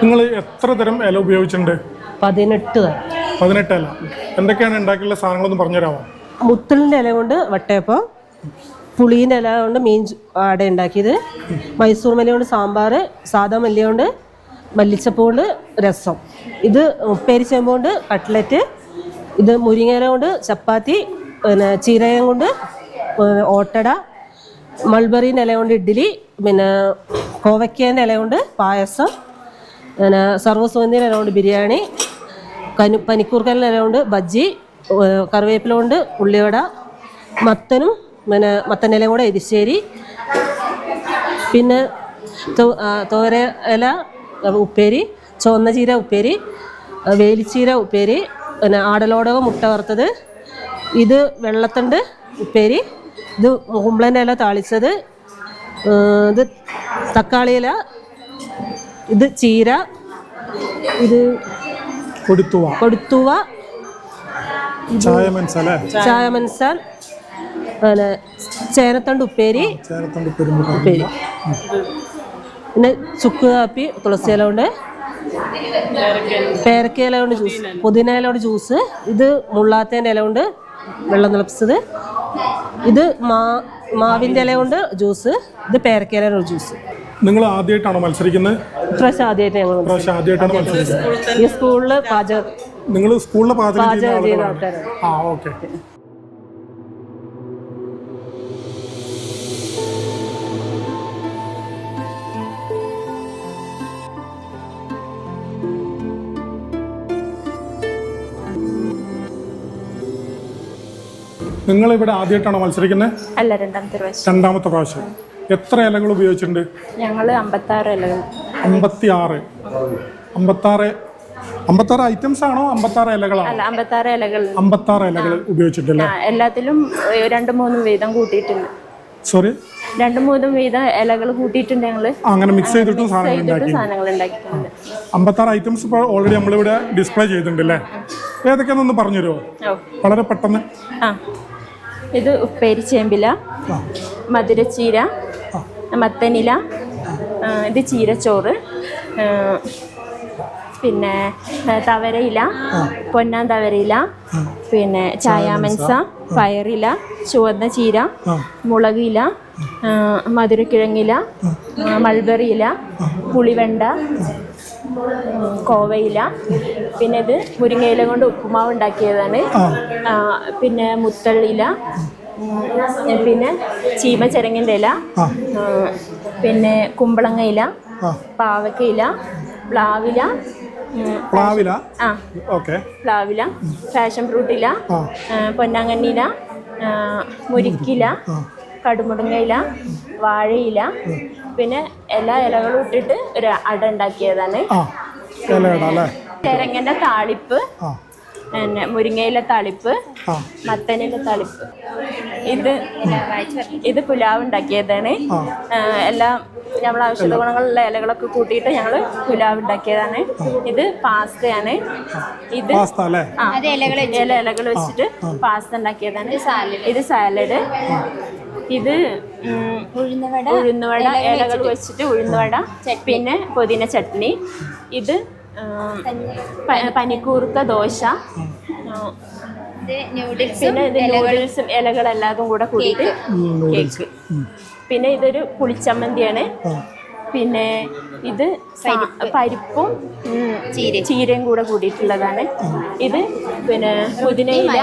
നിങ്ങൾ എത്ര തരം ഇല ഉപയോഗിച്ചിട്ടുണ്ട്? 18 തരം. 18 ഇല. എന്തൊക്കെയാണ് ഉണ്ടാക്കിയുള്ള സാധനങ്ങളൊന്നും പറഞ്ഞുതരാമോ? മുത്തലിൻ്റെ ഇല കൊണ്ട് വട്ടയപ്പം, പുളീൻ്റെ ഇല കൊണ്ട് മീൻ അട ഉണ്ടാക്കിയത്, മൈസൂർ മല്ലി കൊണ്ട് സാമ്പാർ, സാദാ മല്ലി കൊണ്ട് മല്ലിച്ചപ്പ് കൊണ്ട് രസം, ഇത് ഉപ്പേരി ചേമ്പ് കൊണ്ട് കട്ട്ലറ്റ്, ഇത് മുരിങ്ങയില കൊണ്ട് ചപ്പാത്തി, പിന്നെ ചീരകം കൊണ്ട് ഓട്ടട, മൾബറീൻ്റെ ഇല കൊണ്ട് ഇഡ്ഡലി, പിന്നെ കോവയ്ക്കേൻ്റെ ഇല കൊണ്ട് പായസം, പിന്നെ സർവ്വസുഗന്ധിയുടെ ഇല കൊണ്ട് ബിരിയാണി, പനിക്കൂർക്കലിൻ്റെ ഇല കൊണ്ട് ബജ്ജി, കറിവേപ്പില കൊണ്ട് ഉള്ളിവട, മത്തനും പിന്നെ മത്തൻ്റെ ഇല കൂടെ എരിശ്ശേരി, പിന്നെ തോര ഇല ഉപ്പേരി, ചുവന്ന ചീര ഉപ്പേരി, വേലിച്ചീര ഉപ്പേരി, പിന്നെ ആടലോടകം മുട്ട വറുത്തത്, ഇത് വെള്ളത്തണ്ട് ഉപ്പേരി, ഇത് കുമ്പളൻ്റെ ഇല താളിച്ചത്, ഇത് തക്കാളി ഇല, ഇത് ചീര, ഇത് കൊടുത്തുവ, ചായ മനസാൽ, പിന്നെ ചേനത്തണ്ട് ഉപ്പേരി, പിന്നെ ചുക്ക് കാപ്പി തുളസി ഇല കൊണ്ട്, പേരക്ക ഇല കൊണ്ട് ജ്യൂസ്, പുതിന ഇല കൊണ്ട് ജ്യൂസ്, ഇത് മുള്ളാത്തേൻ്റെ ഇല കൊണ്ട് വെള്ളം തിളപ്പിച്ചത്, ഇത് മാവിൻ്റെ ഇല കൊണ്ട് ജ്യൂസ്, ഇത് പേരക്ക ഇല കൊണ്ട് ജ്യൂസ്. നിങ്ങൾ ആദ്യമായിട്ടാണോ മത്സരിക്കുന്നത്? ഇപ്രാവശ്യം ആദ്യമായിട്ടാണ് മത്സരിക്കുന്നത്. ഈ സ്കൂളിൽ നിങ്ങൾ സ്കൂളിൽ പാചകം ചെയ്യുന്ന ആൾക്കാരാണ്. ഓക്കെ. നിങ്ങൾ ഇവിടെ ആദ്യമായിട്ടാണോ മത്സരിക്കുന്നത്? അല്ല, രണ്ടാമത്തെ പ്രാവശ്യം. എത്ര ഇലകൾ ഉപയോഗിച്ചിട്ടുണ്ട്? ഞങ്ങൾ 56 ഇലകൾ. 56 ഐറ്റംസ് ആണോ? 56 ഇലകളാണോ? അല്ല, 56 ഇലകൾ. 56 ഇലകൾ ഉപയോഗിച്ചിട്ടില്ല. എല്ലാത്തിലും 2-3 വീതം കൂട്ടിയിട്ടുണ്ട്. സോറി, 2-3 വീതം ഇലകൾ കൂട്ടിയിട്ടുണ്ട്. ഞങ്ങള് അങ്ങനെ മിക്സ് ചെയ്തിട്ടും സാധനങ്ങൾ ഉണ്ടാക്കിയിട്ടുണ്ട്. 56 ഐറ്റംസ് ഇപ്പോൾ ഓൾറെഡി നമ്മളിവിടെ ഡിസ്പ്ലേ ചെയ്തിട്ടുണ്ട് അല്ലേ? ഏതൊക്കെയാണെന്ന് പറഞ്ഞു തരുമോ വളരെ പെട്ടെന്ന്? ഇത് ഉപ്പേരി ചേമ്പില, മധുരച്ചീര, മത്തനില, ഇത് ചീരച്ചോറ്, പിന്നെ തവരയില, പൊന്നാൻ തവരയില, പിന്നെ ചായാമൻസ, പയറില, ചുവന്ന ചീര, മുളകില, മധുരക്കിഴങ്ങില, മൾബറിയില, പുളിവെണ്ട, കോവയില, പിന്നെ ഇത് മുരിങ്ങയില കൊണ്ട് ഉപ്പുമാവ് ഉണ്ടാക്കിയതാണ്, പിന്നെ മുത്തള്ളില, പിന്നെ ചീമച്ചെരങ്ങിൻ്റെ ഇല, പിന്നെ കുമ്പളങ്ങയില, പാവക്കയില, പ്ലാവില, പാഷൻ ഫ്രൂട്ടില, പൊന്നാങ്കണ്ണില, മുരിക്കില, കടുമുടുങ്ങയില, വാഴയില, പിന്നെ എല്ലാ ഇലകളും ഇട്ടിട്ട് ഒരു അട ഉണ്ടാക്കിയതാണ്. ചെരങ്ങൻ്റെ താളിപ്പ്, പിന്നെ മുരിങ്ങയിലെ താളിപ്പ്, മത്തനിലെ താളിപ്പ്, ഇത് പുലാവ് ഉണ്ടാക്കിയതാണ്. എല്ലാം നമ്മൾ ഔഷധ ഗുണങ്ങളുള്ള ഇലകളൊക്കെ കൂട്ടിയിട്ട് ഞങ്ങൾ പുലാവ് ഉണ്ടാക്കിയതാണ്. ഇത് പാസ്തയാണ്. ഇത് ഇലകൾ വെച്ചിട്ട് പാസ്ത ഉണ്ടാക്കിയതാണ്. ഇത് സാലഡ്, ഇത് ഉഴുന്നുവട, ഇലകൾ വെച്ചിട്ട് ഉഴുന്നുവട, പിന്നെ പുതിന ചട്നി, ഇത് പനിക്കൂർക്ക ദോശ, പിന്നെ ഇത് നൂഡിൽസും ഇലകളെല്ലാതും കൂടെ കൂടിയിട്ട് കേക്ക്, പിന്നെ ഇതൊരു പുളിച്ചമ്മന്തിയാണ്, പിന്നെ ഇത് പരിപ്പും ചീരയും കൂടെ കൂടിയിട്ടുള്ളതാണ്. ഇത് പിന്നെ പുതിനയില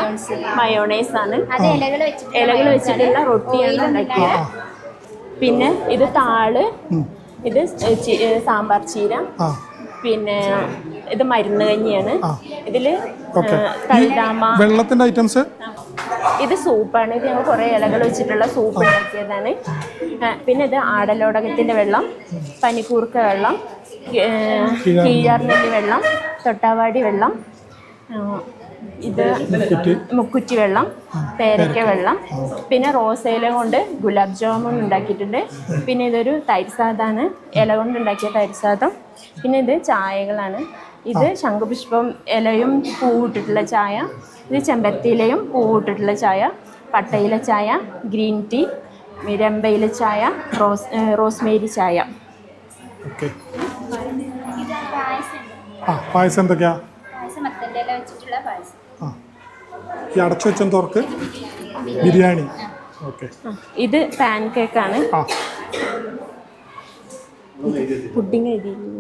മയോണൈസ് ആണ്. ഇലകൾ വെച്ചിട്ടുള്ള റൊട്ടിയാണ് ഉണ്ടാക്കിയത്. പിന്നെ ഇത് താള്, ഇത് സാമ്പാർ ചീര, പിന്നെ ഇത് മരുന്ന് കഞ്ഞിയാണ്. ഇതില് വെള്ളത്തിന്റെ ഐറ്റംസ്, ഇത് സൂപ്പാണ്. ഇത് ഞങ്ങൾ കുറേ ഇലകൾ വെച്ചിട്ടുള്ള സൂപ്പ് ഉണ്ടാക്കിയതാണ്. പിന്നെ ഇത് ആടലോടകത്തിന്റെ വെള്ളം, പനിക്കൂർക്ക വെള്ളം, കീഴാർനെല്ലി വെള്ളം, തൊട്ടാവാടി വെള്ളം, ഇത് മുക്കുറ്റി വെള്ളം, പേരയ്ക്ക വെള്ളം, പിന്നെ റോസയില കൊണ്ട് ഗുലാബ് ജാമുൻ ഉണ്ടാക്കിയിട്ടുണ്ട്. പിന്നെ ഇതൊരു തൈര് സാദാണ്, ഇല കൊണ്ട് ഉണ്ടാക്കിയ തൈര് സാദം. പിന്നെ ഇത് ചായകളാണ്. ഇത് ശംഖുപുഷ്പം ഇലയും പൂവിട്ടിട്ടുള്ള ചായ, ഇത് ചെമ്പരത്തിയിലയും പൂവിട്ടിട്ടുള്ള ചായ, പട്ടയില ചായ, ഗ്രീൻ ടീ, റംബയില ചായ, റോസ്മേരി ചായ. ആ പായസം എന്തൊക്കെയാ? പായസം മത്തൻ്റെ ഇല വെച്ചിട്ടുള്ള പായസം. ആ ഈ അടച്ചു വെച്ച തോർക്ക് ബിരിയാണി. ഓക്കെ. ഇത് പാൻ കേക്കാണ്. ആ പുഡിങ് എഴുതിയിരുന്നു.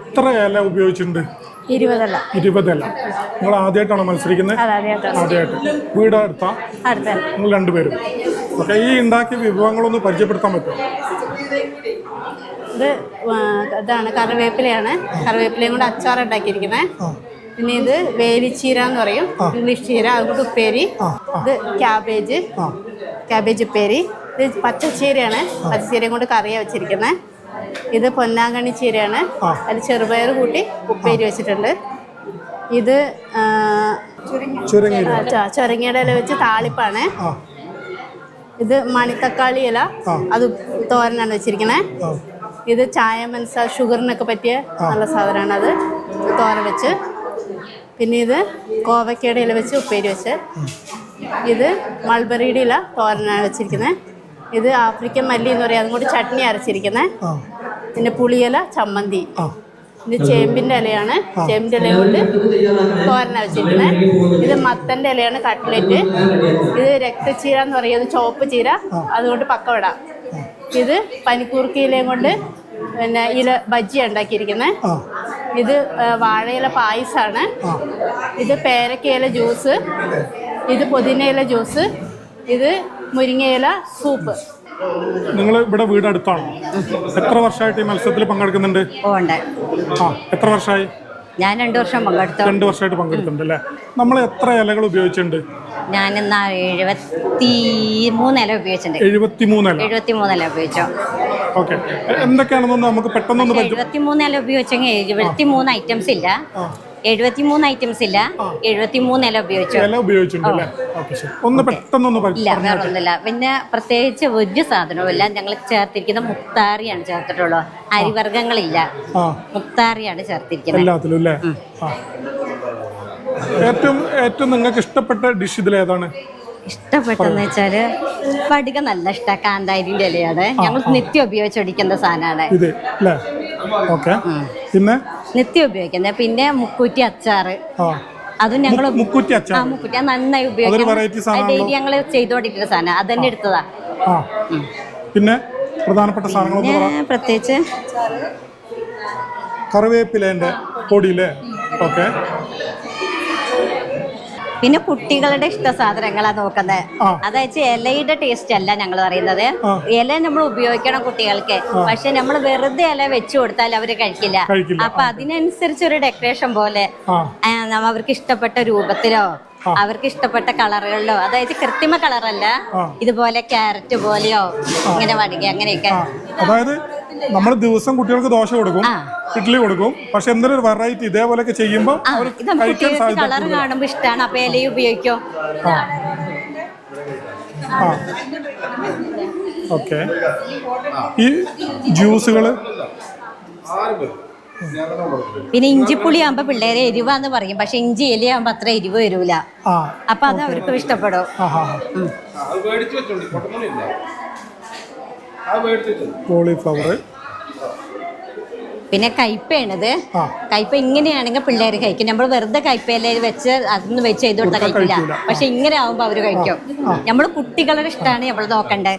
എത്ര ഇല ഉപയോഗിച്ചിട്ടുണ്ട്? 20 ഇല. 20 ഇല. നിങ്ങൾ ആദ്യമായിട്ടാണോ മത്സരിക്കുന്നത്? ആദ്യമായിട്ട്. വീട് അടുത്താ? നിങ്ങൾ രണ്ടുപേരും. ഓക്കെ. ഈ ഉണ്ടാക്കിയ വിഭവങ്ങളൊന്ന് പരിചയപ്പെടുത്താൻ പറ്റുമോ? ഇത് ഇതാണ് കറിവേപ്പിലയാണ്. കറിവേപ്പിലയും കൊണ്ട് അച്ചാർ ഉണ്ടാക്കിയിരിക്കുന്നത്. പിന്നെ ഇത് വേലിച്ചീര എന്ന് പറയും, ഇംഗ്ലീഷ് ചീര. അതുകൊണ്ട് ഉപ്പേരി. ഇത് ക്യാബേജ് ഉപ്പേരി. ഇത് പച്ചച്ചീരയാണ്. പച്ചച്ചീരയും കൊണ്ട് കറിയാണ് വെച്ചിരിക്കുന്നത്. ഇത് പൊന്നാങ്കണ്ണി ചീരയാണ്. അതിൽ ചെറുപയർ കൂട്ടി ഉപ്പേരി വെച്ചിട്ടുണ്ട്. ഇത് ചുരങ്ങയുടെ ഇല വെച്ച് താളിപ്പാണ്. ഇത് മണിത്തക്കാളി ഇല, അത് തോരനാണ് വെച്ചിരിക്കുന്നത്. ഇത് ചായ മനസ്സ ഷുഗറിനൊക്കെ പറ്റിയ നല്ല സാധനമാണ്, അത് തോരൻ വെച്ച്. പിന്നെ ഇത് കോവക്കയുടെ ഇല വെച്ച് ഉപ്പേരി വെച്ച്. ഇത് മൾബറിയുടെ ഇല തോരനാണ് വെച്ചിരിക്കുന്നത്. ഇത് ആഫ്രിക്കൻ മല്ലി എന്ന് പറയും, അതും കൂടി ചട്നി അരച്ചിരിക്കുന്നത്. പിന്നെ പുളിയില ചമ്മന്തി. ഇത് ചേമ്പിൻ്റെ ഇലയാണ്. ചേമ്പിൻ്റെ ഇല കൊണ്ട് തോരനാണ് വെച്ചിരിക്കുന്നത്. ഇത് മത്തൻ്റെ ഇലയാണ്, കട്ട്ലറ്റ്. ഇത് രക്തച്ചീര എന്ന് പറയുന്നത് ചുവപ്പ് ചീര, അതുകൊണ്ട് പക്കവട. ഇത് പനിക്കൂർക്ക ഇലയും കൊണ്ട് പിന്നെ ഇല ബജ്ജി ഉണ്ടാക്കിയിരിക്കുന്നത്. ഇത് വാഴയില പായസമാണ്. ഇത് പേരക്കയില ജ്യൂസ്. ഇത് പുതിനയില ജ്യൂസ്. ഇത് മുരിങ്ങയില സൂപ്പ്. നിങ്ങൾ ഇവിടെ വീട് അടുത്താണോ? എത്ര വർഷമായിട്ട് ഈ മത്സരത്തിൽ പങ്കെടുക്കുന്നുണ്ട്? ആ എത്ര വർഷമായി? ഞാൻ 2 വർഷം പങ്കെടുത്തു. 2 വർഷമായിട്ട് പങ്കെടുക്കുന്നുണ്ട് അല്ലേ? നമ്മൾ എത്ര ഇലകൾ ഉപയോഗിച്ചിട്ടുണ്ട്? ഞാൻ 73 ഇല ഉപയോഗിച്ചിട്ടുണ്ട്. 73 ഇല ഉപയോഗിച്ചോ? ഓക്കെ. എന്തൊക്കെയാണെന്നൊന്ന് നമുക്ക് പെട്ടെന്നൊന്ന് 73 ഇല ഉപയോഗിച്ചെങ്കിൽ 73 ഐറ്റംസ് ഇല്ല. 73 ഐറ്റംസ് ഇല്ല, 73 ഇല ഉപയോഗിച്ചിട്ടുണ്ട്. ഒന്ന് പെട്ടെന്നൊന്ന് ഇല്ല, വേറെ ഒന്നുമില്ല. പിന്നെ പ്രത്യേകിച്ച് ഒരു സാധനവും ഇല്ല. ഞങ്ങൾ ചേർത്തിരിക്കുന്ന മുത്താറിയാണ് ചേർത്തിട്ടുള്ളൂ. അരിവർഗ്ഗങ്ങളില്ല, മുത്താറിയാണ് ചേർത്തിരിക്കുന്നത് എല്ലാത്തിലും അല്ലേ? ഏറ്റവും നിങ്ങൾക്ക് ഇഷ്ടപ്പെട്ട ഡിഷ് ഇതിലേതാണ്? ഇഷ്ടപ്പെട്ടെന്ന് വെച്ചാല് വടിക നല്ല ഇഷ്ടമാണ്. കാന്താരിന്റെ ഇലയാണ്. ഞങ്ങൾ നിത്യം ഉപയോഗിച്ചോടിക്കുന്ന സാധനമാണ് ഇത് അല്ലേ? ഓക്കെ. പിന്നെ നിത്യം ഉപയോഗിക്കുന്നത്. പിന്നെ മുക്കൂറ്റി അച്ചാറ്, അതും ഞങ്ങൾ മുക്കൂറ്റി നന്നായി ഉപയോഗിക്കുന്നത്. ഡെയിലി ഞങ്ങൾ ചെയ്തോണ്ടിരിക്കുന്ന സാധനം, അത് തന്നെ എടുത്തതാ. പിന്നെ പ്രധാനപ്പെട്ട സാധനങ്ങൾ പ്രത്യേകിച്ച് കറിവേപ്പിലേന്റെ പൊടിയില്ലേ? ഓക്കെ. പിന്നെ കുട്ടികളുടെ ഇഷ്ട സാധനങ്ങളാ നോക്കുന്നത്. അതായത് ഇലയുടെ ടേസ്റ്റ് അല്ല ഞങ്ങൾ പറയുന്നത്. ഇല നമ്മൾ ഉപയോഗിക്കണം കുട്ടികൾക്ക്, പക്ഷെ നമ്മൾ വെറുതെ ഇല വെച്ചു കൊടുത്താൽ അവര് കഴിക്കില്ല. അപ്പൊ അതിനനുസരിച്ച് ഒരു ഡെക്കറേഷൻ പോലെ അവർക്ക് ഇഷ്ടപ്പെട്ട രൂപത്തിലോ അവർക്ക് ഇഷ്ടപ്പെട്ട കളറുകളിലോ, അതായത് കൃത്രിമ കളറല്ല, ഇതുപോലെ ക്യാരറ്റ് പോലെയോ ഇങ്ങനെ വടിക അങ്ങനെയൊക്കെ. അതായത് നമ്മൾ ദിവസം കുട്ടികൾക്ക് ദോശ കൊടുക്കും, ഇഡ്ഡലി കൊടുക്കും, പക്ഷെ എന്തൊരു വെറൈറ്റി ഇതേപോലെയൊക്കെ ചെയ്യുമ്പോൾ കളർ കാണുമ്പോൾ ഇഷ്ടമാണ്. അപ്പൊ ഇലയും ഉപയോഗിക്കോ? ഓക്കെ. ഈ ജ്യൂസുകള് പിന്നെ ഇഞ്ചിപ്പുളി ആകുമ്പോ പിള്ളേരെ എരിവാന്ന് പറയും, പക്ഷെ ഇഞ്ചി ഇലയാകുമ്പോ അത്ര എരിവ് വരൂല. അപ്പൊ അത് അവർക്ക് ഇഷ്ടപ്പെടും. കോളിഫ്ലവർ. പിന്നെ കയ്പയാണിത്. കയ്പ ഇങ്ങനെയാണെങ്കിൽ പിള്ളേർ കഴിക്കും. നമ്മൾ വെറുതെ കയ്പയില വെച്ച് അതൊന്നും വെച്ച് ചെയ്ത് കൊടുത്താൽ കഴിക്കില്ല, പക്ഷെ ഇങ്ങനെ ആവുമ്പോ അവര് കഴിക്കും. നമ്മൾ കുട്ടികളുടെ ഇഷ്ടമാണ് നമ്മൾ നോക്കണ്ടേ.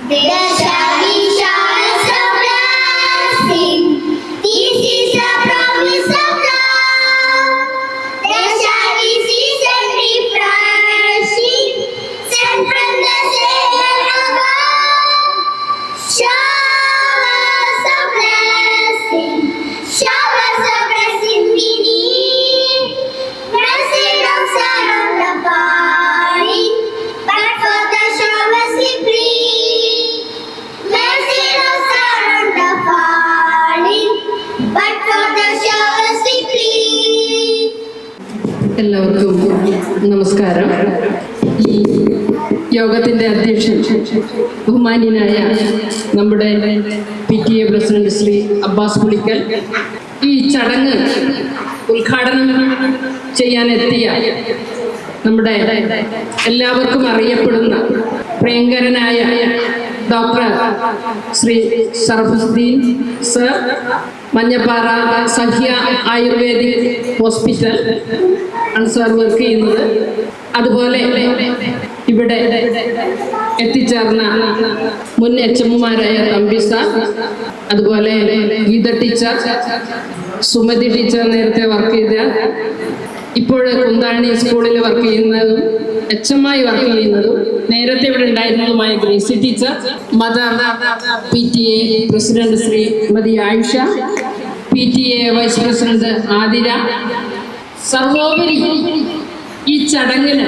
There shall be showers of blessing. This is the promise of love. There shall be season refreshing, sent from the Savior above. Showers of blessing, showers of blessing we need. Mercy dogs surround the falling, but for the showers we plead. Mercy dogs surround the falling, but for the showers we plead. എല്ലാവർക്കും നമസ്കാരം. ഈ യോഗത്തിൻ്റെ അധ്യക്ഷൻ ബഹുമാന്യനായ നമ്മുടെ PTA president Shri Abbas Pulikkal, ഈ ചടങ്ങ് ഉദ്ഘാടനം ചെയ്യാനെത്തിയ നമ്മുടെ എല്ലാവർക്കും അറിയപ്പെടുന്ന പ്രിയങ്കരനായ doctor Shri Sharafuddin sir, Manjappara Sahya ayurvedic hospital ആണ് സാർ വർക്ക് ചെയ്യുന്നത്. അതുപോലെ ഇവിടെ എത്തിച്ചേർന്ന മുൻ HMമാരായ തമ്പി സാർ, അതുപോലെ ഗീത ടീച്ചർ, സുമതി ടീച്ചർ നേരത്തെ വർക്ക് ചെയ്ത, ഇപ്പോൾ കുന്താണി സ്കൂളിൽ വർക്ക് ചെയ്യുന്നതും HMായി വർക്ക് ചെയ്യുന്നതും നേരത്തെ ഇവിടെ ഉണ്ടായിരുന്നതുമായ Gracy teacher, mother PTA president Shrimati Ayisha, PTA vice president Athira, സർവോപരി ഈ ചടങ്ങിന്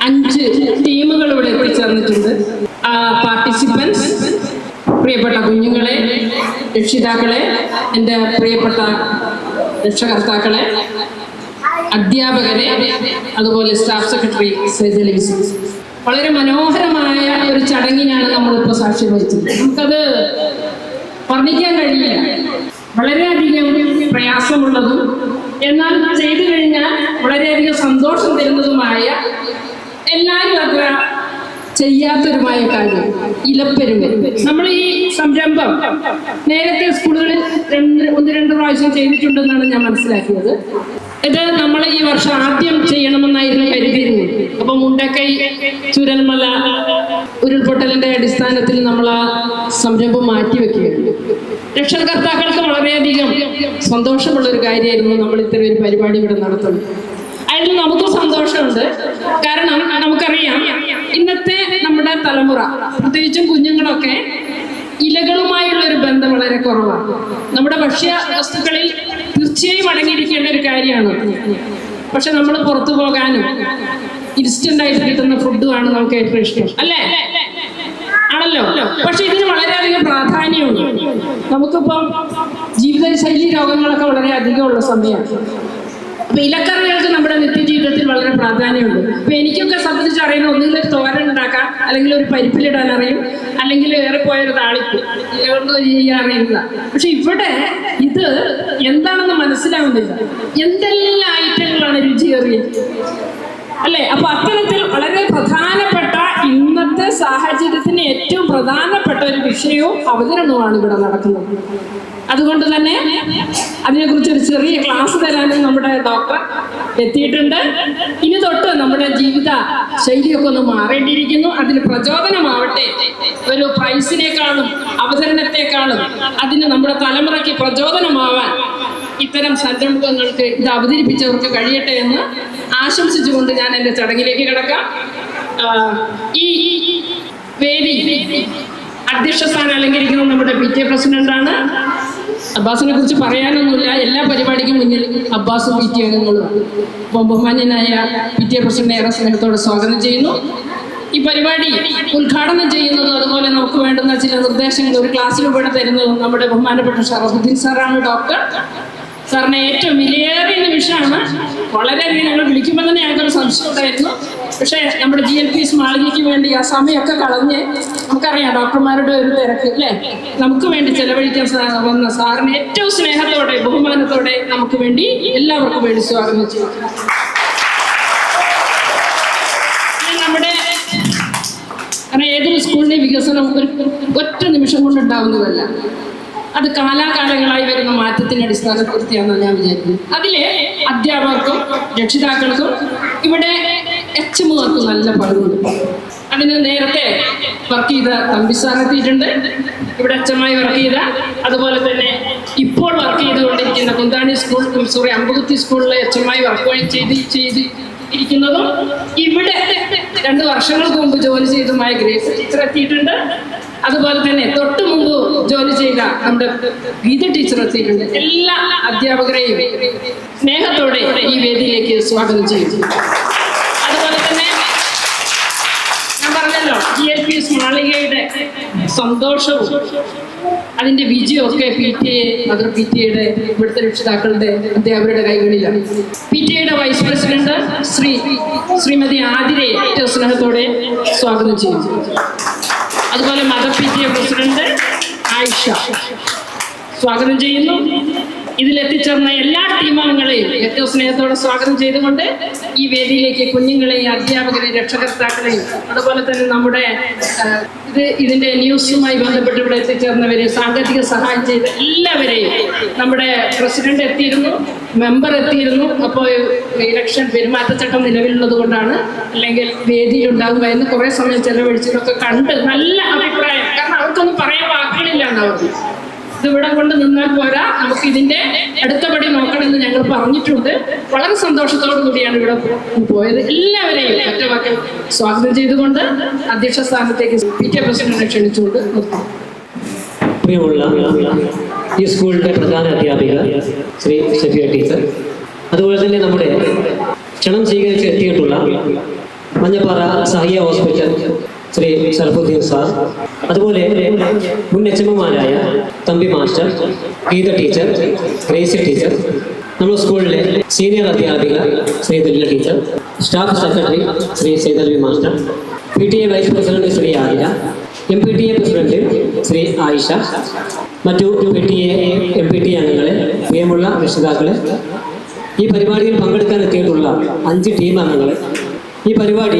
5 ടീമുകൾ ഇവിടെ എത്തിച്ചേർന്നിട്ടുണ്ട്. പാർട്ടിസിപ്പൻസ്, പ്രിയപ്പെട്ട കുഞ്ഞുങ്ങളെ, രക്ഷിതാക്കളെ, എൻ്റെ പ്രിയപ്പെട്ട രക്ഷകർത്താക്കളെ, അധ്യാപകരെ, അതുപോലെ സ്റ്റാഫ് സെക്രട്ടറി സൈദലി ബിസിനസ്. വളരെ മനോഹരമായ ഒരു ചടങ്ങിനാണ് നമ്മളിപ്പോൾ സാക്ഷ്യം വഹിച്ചത്. നമുക്കത് വർണ്ണിക്കാൻ കഴിയില്ല. വളരെയധികം പ്രയാസമുള്ളതും എന്നാൽ ചെയ്തു കഴിഞ്ഞാൽ വളരെയധികം സന്തോഷം തരുന്നതുമായ, എല്ലാവരും അത്ര ചെയ്യാത്തൊരുമായ കാര്യം ഇലപ്പെരുമ. നമ്മൾ ഈ സംരംഭം നേരത്തെ സ്കൂളുകളിൽ 1-2 പ്രാവശ്യം ചെയ്തിട്ടുണ്ടെന്നാണ് ഞാൻ മനസ്സിലാക്കിയത്. ഇത് നമ്മൾ ഈ വർഷം ആദ്യം ചെയ്യണമെന്നായിരുന്നു കരുതിയിരുന്നത്. അപ്പം മുണ്ടക്കൈ ചുരൽമല ഉരുൾപൊട്ടലിന്റെ അടിസ്ഥാനത്തിൽ നമ്മൾ ആ സംരംഭം മാറ്റിവെക്കുകയാണ്. രക്ഷകർത്താക്കൾക്ക് വളരെയധികം സന്തോഷമുള്ളൊരു കാര്യമായിരുന്നു നമ്മൾ ഇത്തരം ഒരു പരിപാടി ഇവിടെ നടത്തുന്നത്. അതിൽ നമുക്കും സന്തോഷമുണ്ട്. കാരണം നമുക്കറിയാം, ഇന്നത്തെ നമ്മുടെ തലമുറ, പ്രത്യേകിച്ചും കുഞ്ഞുങ്ങളൊക്കെ ഇലകളുമായുള്ള ഒരു ബന്ധം വളരെ കുറവാണ്. നമ്മുടെ ഭക്ഷ്യ വസ്തുക്കളിൽ തീർച്ചയായും അടങ്ങിയിരിക്കേണ്ട ഒരു കാര്യമാണ്. പക്ഷെ നമ്മൾ പുറത്തു പോകാനും ഇൻസ്റ്റന്റായിട്ട് കിട്ടുന്ന ഫുഡുമാണ് നമുക്ക് ഏറ്റവും ഇഷ്ടം, അല്ലേ? ആണല്ലോ. പക്ഷെ ഇതിന് വളരെയധികം പ്രാധാന്യമുണ്ട്. നമുക്കിപ്പം ജീവിതശൈലി രോഗങ്ങളൊക്കെ വളരെ അധികമുള്ള സമയമാണ്. അപ്പൊ ഇലക്കറികൾക്ക് നമ്മുടെ നിത്യജീവിതത്തിൽ വളരെ പ്രാധാന്യമുണ്ട്. അപ്പൊ എനിക്കൊക്കെ സംബന്ധിച്ച് അറിയുന്ന ഒന്നുകിൽ ഒരു തോരൻ ഉണ്ടാക്കാം, അല്ലെങ്കിൽ ഒരു പരിപ്പിലിടാൻ അറിയും, അല്ലെങ്കിൽ ഏറെപ്പോയൊരു താളിപ്പ് ഇലകൊണ്ട് ചെയ്യാൻ അറിയുന്നതാണ്. പക്ഷെ ഇവിടെ ഇത് എന്താണെന്ന് മനസ്സിലാവുന്നില്ല. എന്തെല്ലാം ഐറ്റങ്ങളാണ് രുചിയേറിയത്, അല്ലേ? അപ്പൊ അത്തരത്തിൽ വളരെ പ്രധാനപ്പെട്ട, ഇന്നത്തെ സാഹചര്യത്തിന് ഏറ്റവും പ്രധാനപ്പെട്ട ഒരു വിഷയവും അവതരണവുമാണ് ഇവിടെ നടക്കുന്നത്. അതുകൊണ്ട് തന്നെ അതിനെക്കുറിച്ച് ഒരു ചെറിയ ക്ലാസ് തരാനും നമ്മുടെ ഡോക്ടർ എത്തിയിട്ടുണ്ട്. ഇനി തൊട്ട് നമ്മുടെ ജീവിത ശൈലിയൊക്കെ ഒന്ന് മാറേണ്ടിയിരിക്കുന്നു. അതിന് പ്രചോദനമാവട്ടെ. ഒരു പ്രൈസിനേക്കാളും അവതരണത്തെക്കാളും അതിന് നമ്മുടെ തലമുറയ്ക്ക് പ്രചോദനമാവാൻ ഇത്തരം സംരംഭങ്ങൾക്ക് ഇത് അവതരിപ്പിച്ചവർക്ക് കഴിയട്ടെ എന്ന് ആശംസിച്ചുകൊണ്ട് ഞാൻ എൻ്റെ ചടങ്ങിലേക്ക് കിടക്കാം. ഈ വേദി അധ്യക്ഷ സ്ഥാനം അലങ്കരിക്കുന്നത് നമ്മുടെ PTA പ്രസിഡന്റാണ്. അബ്ബാസിനെ കുറിച്ച് പറയാനൊന്നുമില്ല. എല്ലാ പരിപാടിക്കും മുന്നിൽ അബ്ബാസും PTA അംഗങ്ങളും. അപ്പം ബഹുമാന്യനായ PTA പ്രസിഡന്റ് ഏറെ സ്നേഹത്തോടെ സ്വാഗതം ചെയ്യുന്നു. ഈ പരിപാടി ഉദ്ഘാടനം ചെയ്യുന്നതും അതുപോലെ നമുക്ക് വേണ്ടുന്ന ചില നിർദ്ദേശങ്ങൾ ഒരു ക്ലാസ്സിലൂടെ തരുന്നതും നമ്മുടെ ബഹുമാനപ്പെട്ട ഷറഫുദ്ദീൻ സാറാണ്. ഡോക്ടർ സാറിന് ഏറ്റവും വിലയേറിയ നിമിഷമാണ്. വളരെയധികം ഞങ്ങൾ വിളിക്കുമ്പോൾ തന്നെ ഞങ്ങൾക്കൊരു സംശയം ഉണ്ടായിരുന്നു. പക്ഷേ നമ്മുടെ GLPs മാളികയ്ക്ക് വേണ്ടി ആ സമയമൊക്കെ കളഞ്ഞ്, നമുക്കറിയാം ഡോക്ടർമാരുടെ ഒരു തിരക്ക്, അല്ലേ? നമുക്ക് വേണ്ടി ചെലവഴിക്കാൻ വന്ന സാറിന് ഏറ്റവും സ്നേഹത്തോടെ ബഹുമാനത്തോടെ നമുക്ക് വേണ്ടി എല്ലാവർക്കും വേണ്ടി സ്വാഗതം ചെയ്യും. നമ്മുടെ ഏതൊരു സ്കൂളിന്റെ വികസനം ഒറ്റ നിമിഷം കൊണ്ടുണ്ടാവുന്നതല്ല. അത് കാലാകാലങ്ങളായി വരുന്ന മാറ്റത്തിന്റെ അടിസ്ഥാനപ്പെടുത്തിയാണെന്ന് ഞാൻ വിചാരിക്കുന്നു. അതില് അധ്യാപകർക്കും രക്ഷിതാക്കൾക്കും ഇവിടെ HMകൾക്കും നല്ല പങ്കുണ്ട്. അതിന് നേരത്തെ വർക്ക് ചെയ്ത തമ്പിസാർ എത്തിയിട്ടുണ്ട്. ഇവിടെ അച്ഛമായി വർക്ക് ചെയ്ത, അതുപോലെ തന്നെ ഇപ്പോൾ വർക്ക് ചെയ്തുകൊണ്ടിരിക്കുന്ന കുന്താണി സ്കൂൾ അമ്പകുത്തി സ്കൂളിലെ അച്ഛമായി വർക്ക് ചെയ്ത് ഇരിക്കുന്നതും ഇവിടെ 2 വർഷങ്ങൾക്ക് മുമ്പ് ജോലി ചെയ്തതുമായ ഗ്രേസ് ടീച്ചർ എത്തിയിട്ടുണ്ട്. അതുപോലെ തന്നെ തൊട്ട് മുമ്പ് ജോലി ചെയ്ത നമ്മുടെ ഗീത ടീച്ചർ എത്തിയിട്ടുണ്ട്. എല്ലാ അധ്യാപകരെയും സ്നേഹത്തോടെ ഈ വേദിയിലേക്ക് സ്വാഗതം ചെയ്യുന്നു. അതുപോലെ തന്നെ ഞാൻ പറഞ്ഞല്ലോ, GLPS മാളികയുടെ സന്തോഷവും അതിന്റെ വിജയവും ഒക്കെ PTA മദർ PTAയുടെ ഇവിടുത്തെ രക്ഷിതാക്കളുടെ അധ്യാപകരുടെ കൈകളിലാണ്. PTAയുടെ വൈസ് പ്രസിഡന്റ് ശ്രീമതി ആതിരയെ ഏറ്റവും സ്നേഹത്തോടെ സ്വാഗതം ചെയ്യുന്നു. അതുപോലെ മദർ PTA പ്രസിഡന്റ് ആയിഷ സ്വാഗതം ചെയ്യുന്നു. ഇതിലെത്തിച്ചേർന്ന എല്ലാ ടീം അംഗങ്ങളെയും ഏറ്റവും സ്നേഹത്തോടെ സ്വാഗതം ചെയ്തുകൊണ്ട് ഈ വേദിയിലേക്ക് കുഞ്ഞുങ്ങളെയും അധ്യാപകരെയും രക്ഷകർത്താക്കളെയും അതുപോലെ തന്നെ നമ്മുടെ ഇതിന്റെ ന്യൂസുമായി ബന്ധപ്പെട്ട് ഇവിടെ എത്തിച്ചേർന്നവരെ സാങ്കേതിക സഹായം ചെയ്ത എല്ലാവരെയും, നമ്മുടെ പ്രസിഡന്റ് എത്തിയിരുന്നു, മെമ്പർ എത്തിയിരുന്നു. അപ്പോൾ ഇലക്ഷൻ പെരുമാറ്റച്ചട്ടം നിലവിലുള്ളത് കൊണ്ടാണ്, അല്ലെങ്കിൽ വേദിയിലുണ്ടാകുമായിരുന്നു. കുറേ സമയം ചെലവഴിച്ചതൊക്കെ കണ്ട് നല്ല അഭിപ്രായം, കാരണം അവർക്കൊന്നും പറയാൻ വാക്കുകളില്ല എന്നവർക്ക്. ഇതിവിടെ കൊണ്ട് നിന്നാൽ പോരാ, നമുക്ക് ഇതിന്റെ അടുത്തപടി നോക്കണമെന്ന് ഞങ്ങൾ പറഞ്ഞിട്ടുണ്ട്. വളരെ സന്തോഷത്തോടു കൂടിയാണ് ഇവിടെ പോയത്. എല്ലാവരെയും ഒറ്റവാക്കിൽ സ്വാഗതം ചെയ്തുകൊണ്ട് അധ്യക്ഷ സ്ഥാനത്തേക്ക് PTA പ്രസിഡന്റിനെ ക്ഷണിച്ചുകൊണ്ട് നിർത്തുന്നു. പ്രിയമുള്ള ഈ സ്കൂളിന്റെ പ്രധാന അധ്യാപിക ശ്രീ സഫിയ ടീച്ചർ, അതുപോലെ തന്നെ നമ്മുടെ ക്ഷണം സ്വീകരിച്ച് എത്തിയിട്ടുള്ള മഞ്ഞപ്പാറ സഹിയ ഹോസ്പിറ്റൽ ശ്രീ സർഫുദ്ദീൻ സാർ, അതുപോലെ മുൻ HMമാരായ Thampi master, Geetha teacher, Gracy teacher, നമ്മുടെ സ്കൂളിലെ സീനിയർ അധ്യാപിക Shri Dilla teacher, staff secretary Shri Saithalavi master, PTA vice president Shri Athira, MPTA president Shri Ayisha, മറ്റു PTA MPTA അംഗങ്ങളെ, പ്രിയമുള്ള രക്ഷിതാക്കളെ, ഈ പരിപാടിയിൽ പങ്കെടുക്കാൻ എത്തിയിട്ടുള്ള 5 ടീം അംഗങ്ങളെ, ഈ പരിപാടി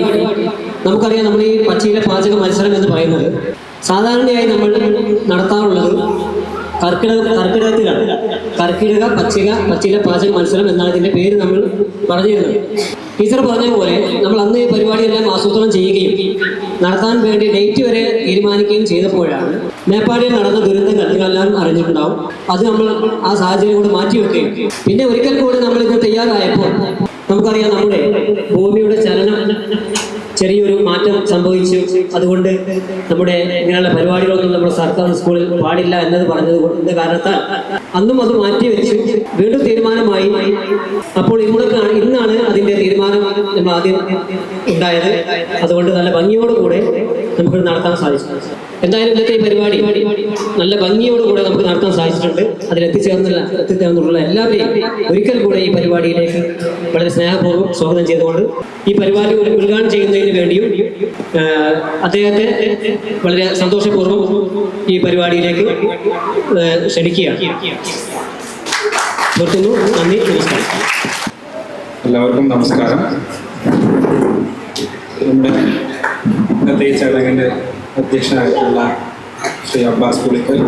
നമുക്കറിയാം, നമ്മൾ ഈ പച്ചയിലെ പാചക മത്സരം എന്ന് പറയുന്നത് സാധാരണയായി നമ്മൾ നടത്താറുള്ളത് കർക്കിടകത്തിലാണ്. കർക്കിടക പച്ചില പാചക മത്സരം എന്നാണ് ഇതിൻ്റെ പേര് നമ്മൾ പറഞ്ഞിരുന്നത്. ടീച്ചർ പറഞ്ഞ പോലെ നമ്മൾ അന്ന് ഈ പരിപാടിയെല്ലാം ആസൂത്രണം ചെയ്യുകയും നടത്താൻ വേണ്ടി ഡേറ്റ് വരെ തീരുമാനിക്കുകയും ചെയ്തപ്പോഴാണ് മേപ്പാടിയിൽ നടന്ന ദുരന്തങ്ങൾ നിങ്ങളെല്ലാം അറിഞ്ഞിട്ടുണ്ടാവും. അത് നമ്മൾ ആ സാഹചര്യം കൊണ്ട് മാറ്റിവെക്കുകയും പിന്നെ ഒരിക്കൽ കൂടി നമ്മൾ ഇത് തയ്യാറായപ്പോൾ നമുക്കറിയാം, നമ്മുടെ ഭൂമിയുടെ ചലനം ചെറിയൊരു മാറ്റം സംഭവിച്ചു. അതുകൊണ്ട് നമ്മുടെ ഇങ്ങനെയുള്ള പരിപാടികളൊന്നും നമ്മുടെ സർക്കാർ സ്കൂളിൽ പാടില്ല എന്നത് പറഞ്ഞത് കാരണത്താൽ അന്നും അത് മാറ്റിവെച്ച് വീണ്ടും തീരുമാനമായി. അപ്പോൾ ഇന്നാണ് അതിൻ്റെ തീരുമാനം നമ്മൾ ആദ്യം ഉണ്ടായത്. അതുകൊണ്ട് നല്ല ഭംഗിയോടുകൂടെ നമുക്ക് നടത്താൻ സാധിച്ചു. എന്തായാലും ഇന്നത്തെ ഈ പരിപാടി നല്ല ഭംഗിയോടുകൂടെ നമുക്ക് നടത്താൻ സാധിച്ചിട്ടുണ്ട്. എത്തിച്ചേർന്നുള്ള എല്ലാവരെയും ഒരിക്കൽ കൂടെ ഈ പരിപാടിയിലേക്ക് വളരെ സ്നേഹപൂർവ്വം സ്വാഗതം ചെയ്തുകൊണ്ട് ഈ പരിപാടി ഉദ്ഘാടനം ചെയ്യുന്നതിന് വേണ്ടിയും അദ്ദേഹത്തെ വളരെ സന്തോഷപൂർവ്വം ഈ പരിപാടിയിലേക്ക് ക്ഷണിക്കുകയാണ്. നിർത്തുന്നു. നന്ദി, നമസ്കാരം. എല്ലാവർക്കും നമസ്കാരം. നമ്മുടെ ഇന്നത്തെ ഈ ചടങ്ങിൻ്റെ അധ്യക്ഷനായിട്ടുള്ള ശ്രീ അബ്ബാസ് പുളിക്കൽ,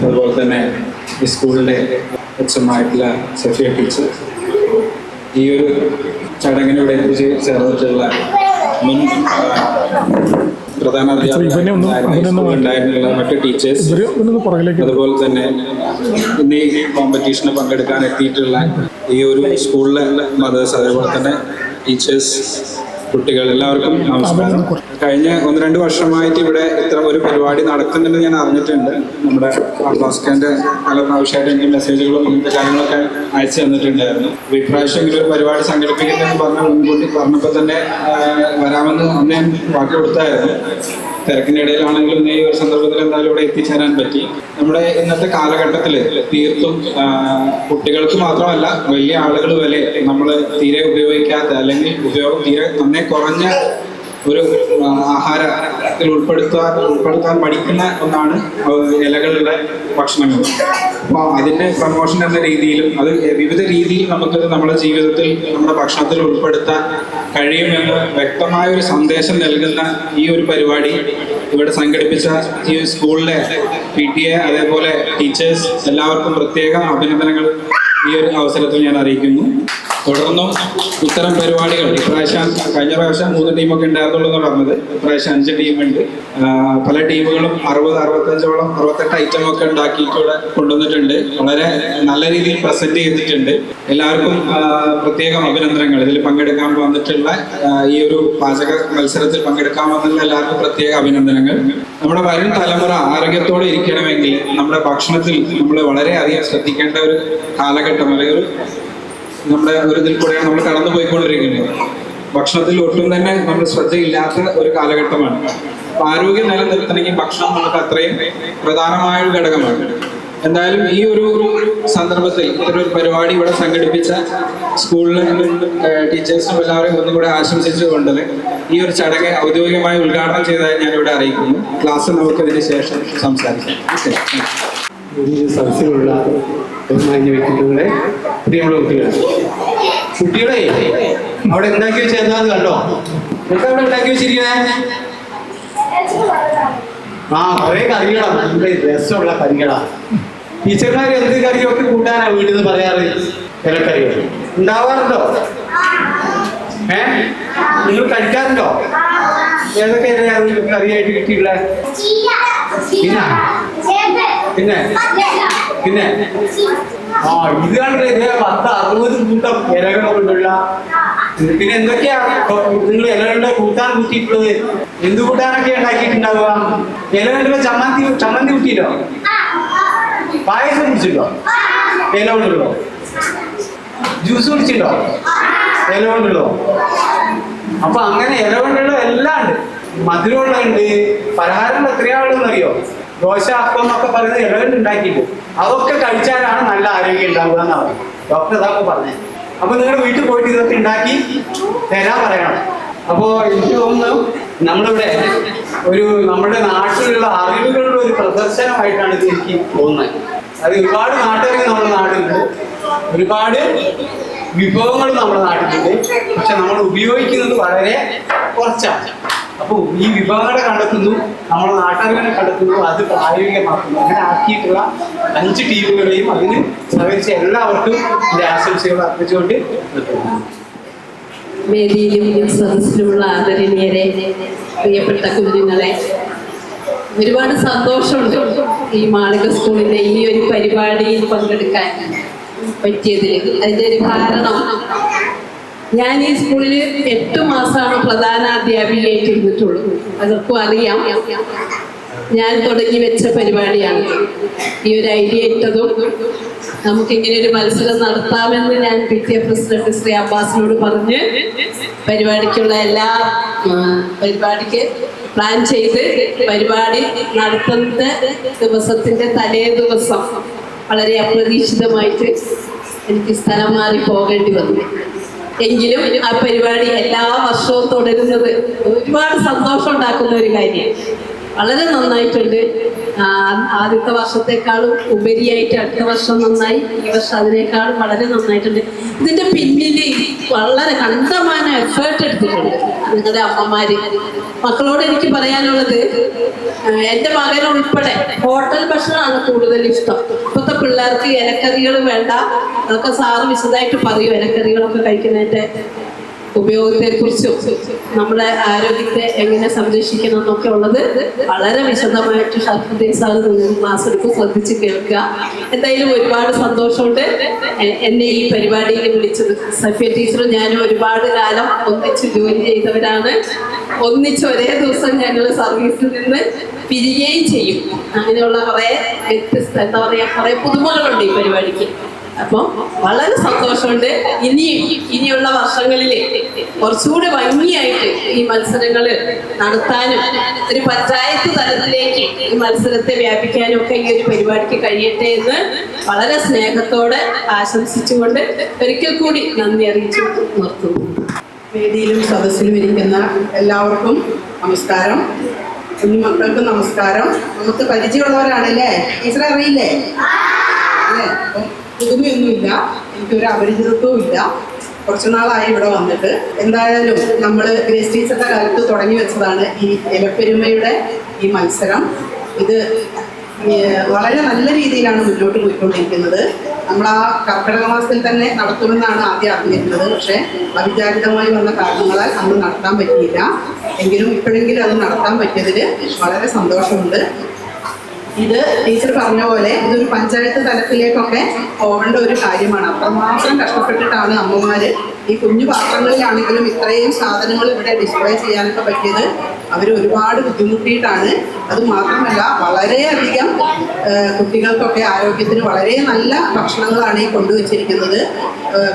അതുപോലെ തന്നെ ഈ സ്കൂളിൻ്റെ അച്ഛമായിട്ടുള്ള സഫിയ ടീച്ചർ, ഈ ഒരു ചടങ്ങിലൂടെ എത്തിച്ചേർന്നിട്ടുള്ള മുൻ പ്രധാന അധ്യാപകരുണ്ടായിരുന്നുള്ള മറ്റ് ടീച്ചേഴ്സ്, അതുപോലെ തന്നെ ഇന്ന് ഈ കോമ്പറ്റീഷന് പങ്കെടുക്കാൻ എത്തിയിട്ടുള്ള ഈ ഒരു സ്കൂളിലെ മദേഴ്സ്, അതേപോലെ തന്നെ ടീച്ചേഴ്സ്, കുട്ടികൾ, എല്ലാവർക്കും നമസ്കാരം. കഴിഞ്ഞ 1-2 വർഷമായിട്ട് ഇവിടെ ഇത്ര ഒരു പരിപാടി നടക്കുന്നുണ്ടെന്ന് ഞാൻ അറിഞ്ഞിട്ടുണ്ട്. നമ്മുടെ ഭാസ്കറിന്റെ പല പ്രാവശ്യമായിട്ട് എനിക്ക് മെസ്സേജുകളും ഇങ്ങനത്തെ കാര്യങ്ങളൊക്കെ അയച്ചു തന്നിട്ടുണ്ടായിരുന്നു. ഇപ്രാവശ്യം ഇങ്ങനെ ഒരു പരിപാടി സംഘടിപ്പിക്കുന്നതെന്ന് മുൻകൂട്ടി പറഞ്ഞപ്പോൾ തന്നെ വരാമെന്ന് അന്ന് ഞാൻ വാക്ക് കൊടുത്തായിരുന്നു. തിരക്കിൻ്റെ ഇടയിലാണെങ്കിലും ഈ ഒരു സന്ദർഭത്തിൽ എന്തായാലും ഇവിടെ എത്തിച്ചേരാൻ പറ്റി. നമ്മുടെ ഇന്നത്തെ കാലഘട്ടത്തിൽ തീർത്തും കുട്ടികൾക്ക് മാത്രമല്ല വലിയ ആളുകൾ വരെ നമ്മൾ തീരെ ഉപയോഗിക്കാത്ത, അല്ലെങ്കിൽ ഉപയോഗം തീരെ നന്നേ കുറഞ്ഞ ഒരു ആഹാരത്തിൽ ഉൾപ്പെടുത്താൻ പഠിക്കുന്ന ഒന്നാണ് ഇലകളുടെ ഭക്ഷണങ്ങൾ. അപ്പോൾ അതിൻ്റെ പ്രമോഷൻ എന്ന രീതിയിലും അത് വിവിധ രീതിയിൽ നമുക്കത് നമ്മുടെ ജീവിതത്തിൽ, നമ്മുടെ ഭക്ഷണത്തിൽ ഉൾപ്പെടുത്താൻ കഴിയുമെന്ന് വ്യക്തമായൊരു സന്ദേശം നൽകുന്ന ഈ ഒരു പരിപാടി ഇവിടെ സംഘടിപ്പിച്ച ഈ സ്കൂളിലെ PTA, അതേപോലെ ടീച്ചേഴ്സ് എല്ലാവർക്കും പ്രത്യേക അഭിനന്ദനങ്ങൾ ഈ ഒരു അവസരത്തിൽ ഞാൻ അറിയിക്കുന്നു. തുടർന്നും ഇത്തരം പരിപാടികൾ ഇപ്രാവശ്യം കഴിഞ്ഞ പ്രാവശ്യം 3 ടീമൊക്കെ ഉണ്ടായിരുന്നുള്ളൂ എന്ന് പറഞ്ഞത്, ഇപ്രാവശ്യം 5 ടീമുണ്ട്. പല ടീമുകളും 68 ഐറ്റം ഒക്കെ ഉണ്ടാക്കിയിട്ടൂടെ കൊണ്ടുവന്നിട്ടുണ്ട്. വളരെ നല്ല രീതിയിൽ പ്രസന്റ് ചെയ്തിട്ടുണ്ട്. എല്ലാവർക്കും പ്രത്യേകം അഭിനന്ദനങ്ങൾ. ഇതിൽ പങ്കെടുക്കാൻ വന്നിട്ടുള്ള ഈ ഒരു പാചക മത്സരത്തിൽ പങ്കെടുക്കാൻ വന്നിട്ടുള്ള എല്ലാവർക്കും പ്രത്യേക അഭിനന്ദനങ്ങൾ. നമ്മുടെ വരും തലമുറ ആരോഗ്യത്തോടെ ഇരിക്കണമെങ്കിൽ നമ്മുടെ ഭക്ഷണത്തിൽ നമ്മൾ വളരെയധികം ശ്രദ്ധിക്കേണ്ട ഒരു കാലഘട്ടം, അല്ലെങ്കിൽ നമ്മുടെ ഒരു ഇതിൽ കൂടെയാണ് നമ്മൾ കടന്നു പോയിക്കൊണ്ടിരിക്കുന്നത്. ഭക്ഷണത്തിൽ ഒട്ടും തന്നെ നമ്മൾ ശ്രദ്ധയില്ലാത്ത ഒരു കാലഘട്ടമാണ്. ആരോഗ്യം നിലനിർത്തണമെങ്കിൽ ഭക്ഷണം നമുക്ക് അത്രയും പ്രധാനമായ ഒരു ഘടകമാണ്. എന്തായാലും ഈ ഒരു സന്ദർഭത്തിൽ ഇത്തരൊരു പരിപാടി ഇവിടെ സംഘടിപ്പിച്ച സ്കൂളിലെ ടീച്ചേഴ്സിനും എല്ലാവരെയും ഒന്നും കൂടെ ആശംസിച്ചുകൊണ്ട് ഈ ഒരു ചടങ്ങ് ഔദ്യോഗികമായി ഉദ്ഘാടനം ചെയ്തതായി ഞാനിവിടെ അറിയിക്കുന്നു. ക്ലാസ് നമുക്ക് ഇതിന് ശേഷം സംസാരിക്കാം. സദസ്സിലുള്ള ബഹുമാന്യ വ്യക്തിത്വങ്ങളെ, പ്രിയമുള്ള കുട്ടികളെ അവിടെ ഉണ്ടാക്കി വെച്ച എന്താന്ന് കണ്ടോ? എന്താ അവിടെ ഉണ്ടാക്കി വെച്ചിരിക്കണേ? കുറെ കറികളാ, നല്ല രസമുള്ള കറികളാ. ടീച്ചർമാർ എന്ത് കറിയൊക്കെ കൂട്ടാനാ വീട്ടിൽ നിന്ന് പറയാറ്? ഇലക്കറികൾ ഉണ്ടാവാറുണ്ടോ? നിങ്ങൾ കഴിക്കാറുണ്ടോ? ഏതൊക്കെ കറിയായിട്ട് കിട്ടിയിട്ടുള്ള? പിന്നെ പിന്നെ ഇതാണ് 10-60 കൂട്ടം ഇലകൾ കൊണ്ടുള്ള. പിന്നെ എന്തൊക്കെയാ നിങ്ങൾ ഇലകളുടെ കൂട്ടാൻ കൂട്ടിയിട്ടുള്ളത്? എന്ത് കൂട്ടാനൊക്കെ ഉണ്ടാക്കിയിട്ടുണ്ടാവുക? ഇലകളുടെ ചമ്മന്തി കൂട്ടിയിട്ടോ? പായസം കുടിച്ചിട്ടോ? ഇല കൊണ്ടുള്ളോ? ജ്യൂസ് കുടിച്ചിട്ടോ? ഇല കൊണ്ടുള്ളോ? അപ്പൊ അങ്ങനെ ഇല കൊണ്ടുള്ള എല്ലാം ഉണ്ട്. മധുരമുള്ളുണ്ട്, പലഹാരങ്ങൾ എത്രയാളുണ്ടെന്ന് അറിയോ? ദോശ, അപ്പം എന്നൊക്കെ പറയുന്നത് ഇലകൊണ്ട് ഉണ്ടാക്കിയിട്ട് അതൊക്കെ കഴിച്ചാലാണ് നല്ല ആരോഗ്യം ഉണ്ടാവുക എന്നാണ് ഡോക്ടർ ഇതൊക്കെ പറഞ്ഞത്. അപ്പൊ നിങ്ങൾ വീട്ടിൽ പോയിട്ട് ഇതൊക്കെ ഉണ്ടാക്കി തരാൻ പറയണം. അപ്പോ എനിക്ക് തോന്നുന്നു നമ്മളിവിടെ നമ്മുടെ നാട്ടിലുള്ള അറിവുകളുടെ ഒരു പ്രദർശനമായിട്ടാണ് ഇത് എനിക്ക് തോന്നുന്നത്. അത് ഒരുപാട് നാട്ടുകാർ നമ്മുടെ നാട്ടിലുണ്ട്, ഒരുപാട് വിഭവങ്ങൾ നമ്മുടെ നാട്ടിലുണ്ട്. പക്ഷെ നമ്മൾ ഉപയോഗിക്കുന്നത് വളരെ കുറച്ചാണ്. അപ്പോൾ ഈ വിഭവങ്ങളെ കണ്ടെത്തുന്നു, നമ്മുടെ നാട്ടുകാരെ കണ്ടെത്തുന്നു, അത് പ്രായോഗികമാക്കുന്നു. അങ്ങനെ ആക്കിയിട്ടുള്ള 5 ടീമുകളെയും അതിന് സഹകരിച്ച എല്ലാവർക്കും എൻ്റെ ആശംസകൾ അർപ്പിച്ചുകൊണ്ട് നിർത്തുന്നു. വേദിയിലും സദസ്സിലുമുള്ള ആദരണീയരെ, പ്രിയപ്പെട്ട കുഞ്ഞുങ്ങളെ, ഒരുപാട് സന്തോഷമുണ്ട് ഈ മാളിക സ്കൂളിൻ്റെ ഈ ഒരു പരിപാടിയിൽ പങ്കെടുക്കാൻ പറ്റിയതിൽ. അതിൻ്റെ ഒരു കാരണം, ഞാൻ ഈ സ്കൂളിൽ 8 മാസമാണ് പ്രധാന അധ്യാപികയായിട്ട് ഇരുന്നിട്ടുള്ളൂ. അതൊക്കെ അറിയാം. ഞാൻ തുടങ്ങി വെച്ച പരിപാടിയാണ്. ഈ ഒരു ഐഡിയ ഇട്ടതും നമുക്കിങ്ങനെ ഒരു മത്സരം നടത്താമെന്ന് ഞാൻ PTA പ്രസിഡന്റ് ശ്രീ അബ്ബാസിനോട് പറഞ്ഞ് പരിപാടിക്കുള്ള പരിപാടിക്ക് പ്ലാൻ ചെയ്ത് പരിപാടി നടത്തുന്ന ദിവസത്തിൻ്റെ തലേ ദിവസം വളരെ അപ്രതീക്ഷിതമായിട്ട് എനിക്ക് സ്ഥലം മാറി പോകേണ്ടി വന്നു. എങ്കിലും ആ പരിപാടി എല്ലാ വർഷവും തുടരുന്നത് ഒരുപാട് സന്തോഷം ഉണ്ടാക്കുന്ന ഒരു കാര്യം. വളരെ നന്നായിട്ടുണ്ട്. ആദ്യത്തെ വർഷത്തെക്കാളും ഉപരിയായിട്ട് അടുത്ത വർഷം നന്നായി, ഈ വർഷം അതിനേക്കാളും വളരെ നന്നായിട്ടുണ്ട്. ഇതിൻ്റെ പിന്നിൽ വളരെ കണ്ടമാന എഫേർട്ട് എടുത്തിട്ടുണ്ട് നിങ്ങളുടെ അമ്മമാര്. മക്കളോട് എനിക്ക് പറയാനുള്ളത്, എൻ്റെ മകനുൾപ്പെടെ ഹോട്ടൽ ഭക്ഷണമാണ് കൂടുതൽ ഇഷ്ടം. ഇപ്പോഴത്തെ പിള്ളേർക്ക് ഇലക്കറികൾ വേണ്ട, അതൊക്കെ സാറ് വിശദമായിട്ട് പറയും. ഇലക്കറികളൊക്കെ കഴിക്കുന്നതിൻ്റെ ഉപയോഗത്തെക്കുറിച്ചും നമ്മുടെ ആരോഗ്യത്തെ എങ്ങനെ സംരക്ഷിക്കണം എന്നൊക്കെ ഉള്ളത് വളരെ വിശദമായിട്ട് ഷാഫുദ്ദീൻ സാർ ക്ലാസ് എടുക്കും, ശ്രദ്ധിച്ച് കേൾക്കുക. എന്തായാലും ഒരുപാട് സന്തോഷമുണ്ട് എന്നെ ഈ പരിപാടിയിൽ വിളിച്ചത്. സഫിയ ടീച്ചറും ഞാനും ഒരുപാട് കാലം ഒന്നിച്ച് ജോലി ചെയ്തവരാണ്. ഒന്നിച്ച് ഒരേ ദിവസം ഞങ്ങൾ സർവീസിൽ നിന്ന് പിരിയുകയും ചെയ്യും. അങ്ങനെയുള്ള കുറേ എന്താ പറയുക, കുറേ പുതുമകളുണ്ട് ഈ പരിപാടിക്ക്. അപ്പം വളരെ സന്തോഷമുണ്ട്. ഇനിയുള്ള വർഷങ്ങളിൽ കുറച്ചുകൂടി ഭംഗിയായിട്ട് ഈ മത്സരങ്ങൾ നടത്താനും ഒരു പഞ്ചായത്ത് തലത്തിലേക്ക് ഈ മത്സരത്തെ വ്യാപിക്കാനും ഒക്കെ ഈ ഒരു പരിപാടിക്ക് കഴിയട്ടെ എന്ന് വളരെ സ്നേഹത്തോടെ ആശംസിച്ചുകൊണ്ട് ഒരിക്കൽ കൂടി നന്ദി അറിയിച്ചു നിർത്തുന്നു. വേദിയിലും സദസ്സിലും ഇരിക്കുന്ന എല്ലാവർക്കും നമസ്കാരം. കുഞ്ഞുമക്കൾക്ക് നമസ്കാരം. നമുക്ക് പരിചയമുള്ളവരാണല്ലേ? ടീച്ചറെ അറിയില്ലേ? അല്ലേ? അപ്പം പുതുമയൊന്നുമില്ല, എനിക്കൊരു അപരിചിതത്വവും ഇല്ല. കുറച്ചു നാളായി ഇവിടെ വന്നിട്ട്. എന്തായാലും നമ്മൾ ഗ്രേസ് ടീച്ചറുടെ കാലത്ത് തുടങ്ങി വെച്ചതാണ് ഈ ഇലപ്പെരുമയുടെ ഈ മത്സരം. ഇത് വളരെ നല്ല രീതിയിലാണ് മുന്നോട്ട് പോയിക്കൊണ്ടിരിക്കുന്നത്. നമ്മൾ ആ കർക്കിടക മാസത്തിൽ തന്നെ നടത്തുമെന്നാണ് ആദ്യം അറിഞ്ഞിരുന്നത്. പക്ഷേ അവിചാരിതമായി വന്ന കാരണങ്ങളാൽ അന്ന് നടത്താൻ പറ്റിയില്ല. എങ്കിലും ഇപ്പോഴെങ്കിലും അത് നടത്താൻ പറ്റിയതിൽ വളരെ സന്തോഷമുണ്ട്. ഇത് ടീച്ചർ പറഞ്ഞ പോലെ ഇതൊരു പഞ്ചായത്ത് തലത്തിലേക്കൊക്കെ പോകേണ്ട ഒരു കാര്യമാണ്. അത്രമാത്രം കഷ്ടപ്പെട്ടിട്ടാണ് അമ്മമാർ ഈ കുഞ്ഞു പാത്രങ്ങളിലാണെങ്കിലും ഇത്രയും സാധനങ്ങൾ ഇവിടെ ഡിസ്പ്ലേ ചെയ്യാനൊക്കെ പറ്റിയത്. അവർ ഒരുപാട് ബുദ്ധിമുട്ടിയിട്ടാണ്. അതുമാത്രമല്ല വളരെയധികം കുട്ടികൾക്കൊക്കെ ആരോഗ്യത്തിന് വളരെ നല്ല ഭക്ഷണങ്ങളാണ് ഈ കൊണ്ടുവച്ചിരിക്കുന്നത്.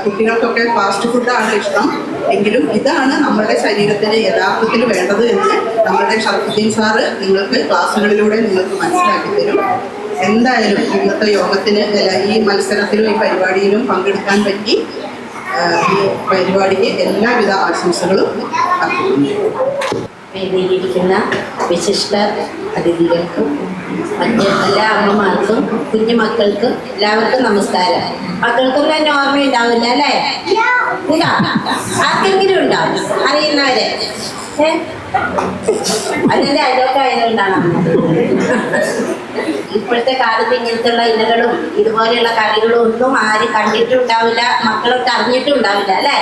കുട്ടികൾക്കൊക്കെ ഫാസ്റ്റ് ഫുഡാണ് ഇഷ്ടം. എങ്കിലും ഇതാണ് നമ്മുടെ ശരീരത്തിന് യഥാർത്ഥത്തിൽ വേണ്ടത് എന്ന് നമ്മുടെ ഷറഫുദ്ദീൻ സാറ് നിങ്ങൾക്ക് ക്ലാസ്സുകളിലൂടെ നിങ്ങൾക്ക് മനസ്സിലാക്കി തരും. എന്തായാലും ഇന്നത്തെ യോഗത്തിന് ഈ മത്സരത്തിലും ഈ പരിപാടിയിലും പങ്കെടുക്കാൻ പറ്റി. ഈ പരിപാടിക്ക് എല്ലാവിധ ആശംസകളും അർപ്പിക്കുന്നു. വേദിയിലിരിക്കുന്ന വിശിഷ്ട അതിഥികൾക്കും മറ്റ് എല്ലാ അമ്മമാർക്കും കുഞ്ഞുമക്കൾക്കും എല്ലാവർക്കും നമസ്കാരം. മക്കൾക്കൊന്നും എന്നെ ഓർമ്മയുണ്ടാവില്ല അല്ലേ? ഇല്ല, ആർക്കെങ്കിലും ഉണ്ടാവും അറിയുന്നവരെ. അതിൻ്റെ അയലൊക്കെ ആയതുകൊണ്ടാണ്. ഇപ്പോഴത്തെ കാലത്ത് ഇങ്ങനത്തെയുള്ള ഇലകളും ഇതുപോലെയുള്ള കറികളും ഒന്നും ആരും കണ്ടിട്ടുണ്ടാവില്ല, മക്കളൊക്കെ അറിഞ്ഞിട്ടുണ്ടാവില്ല അല്ലേ?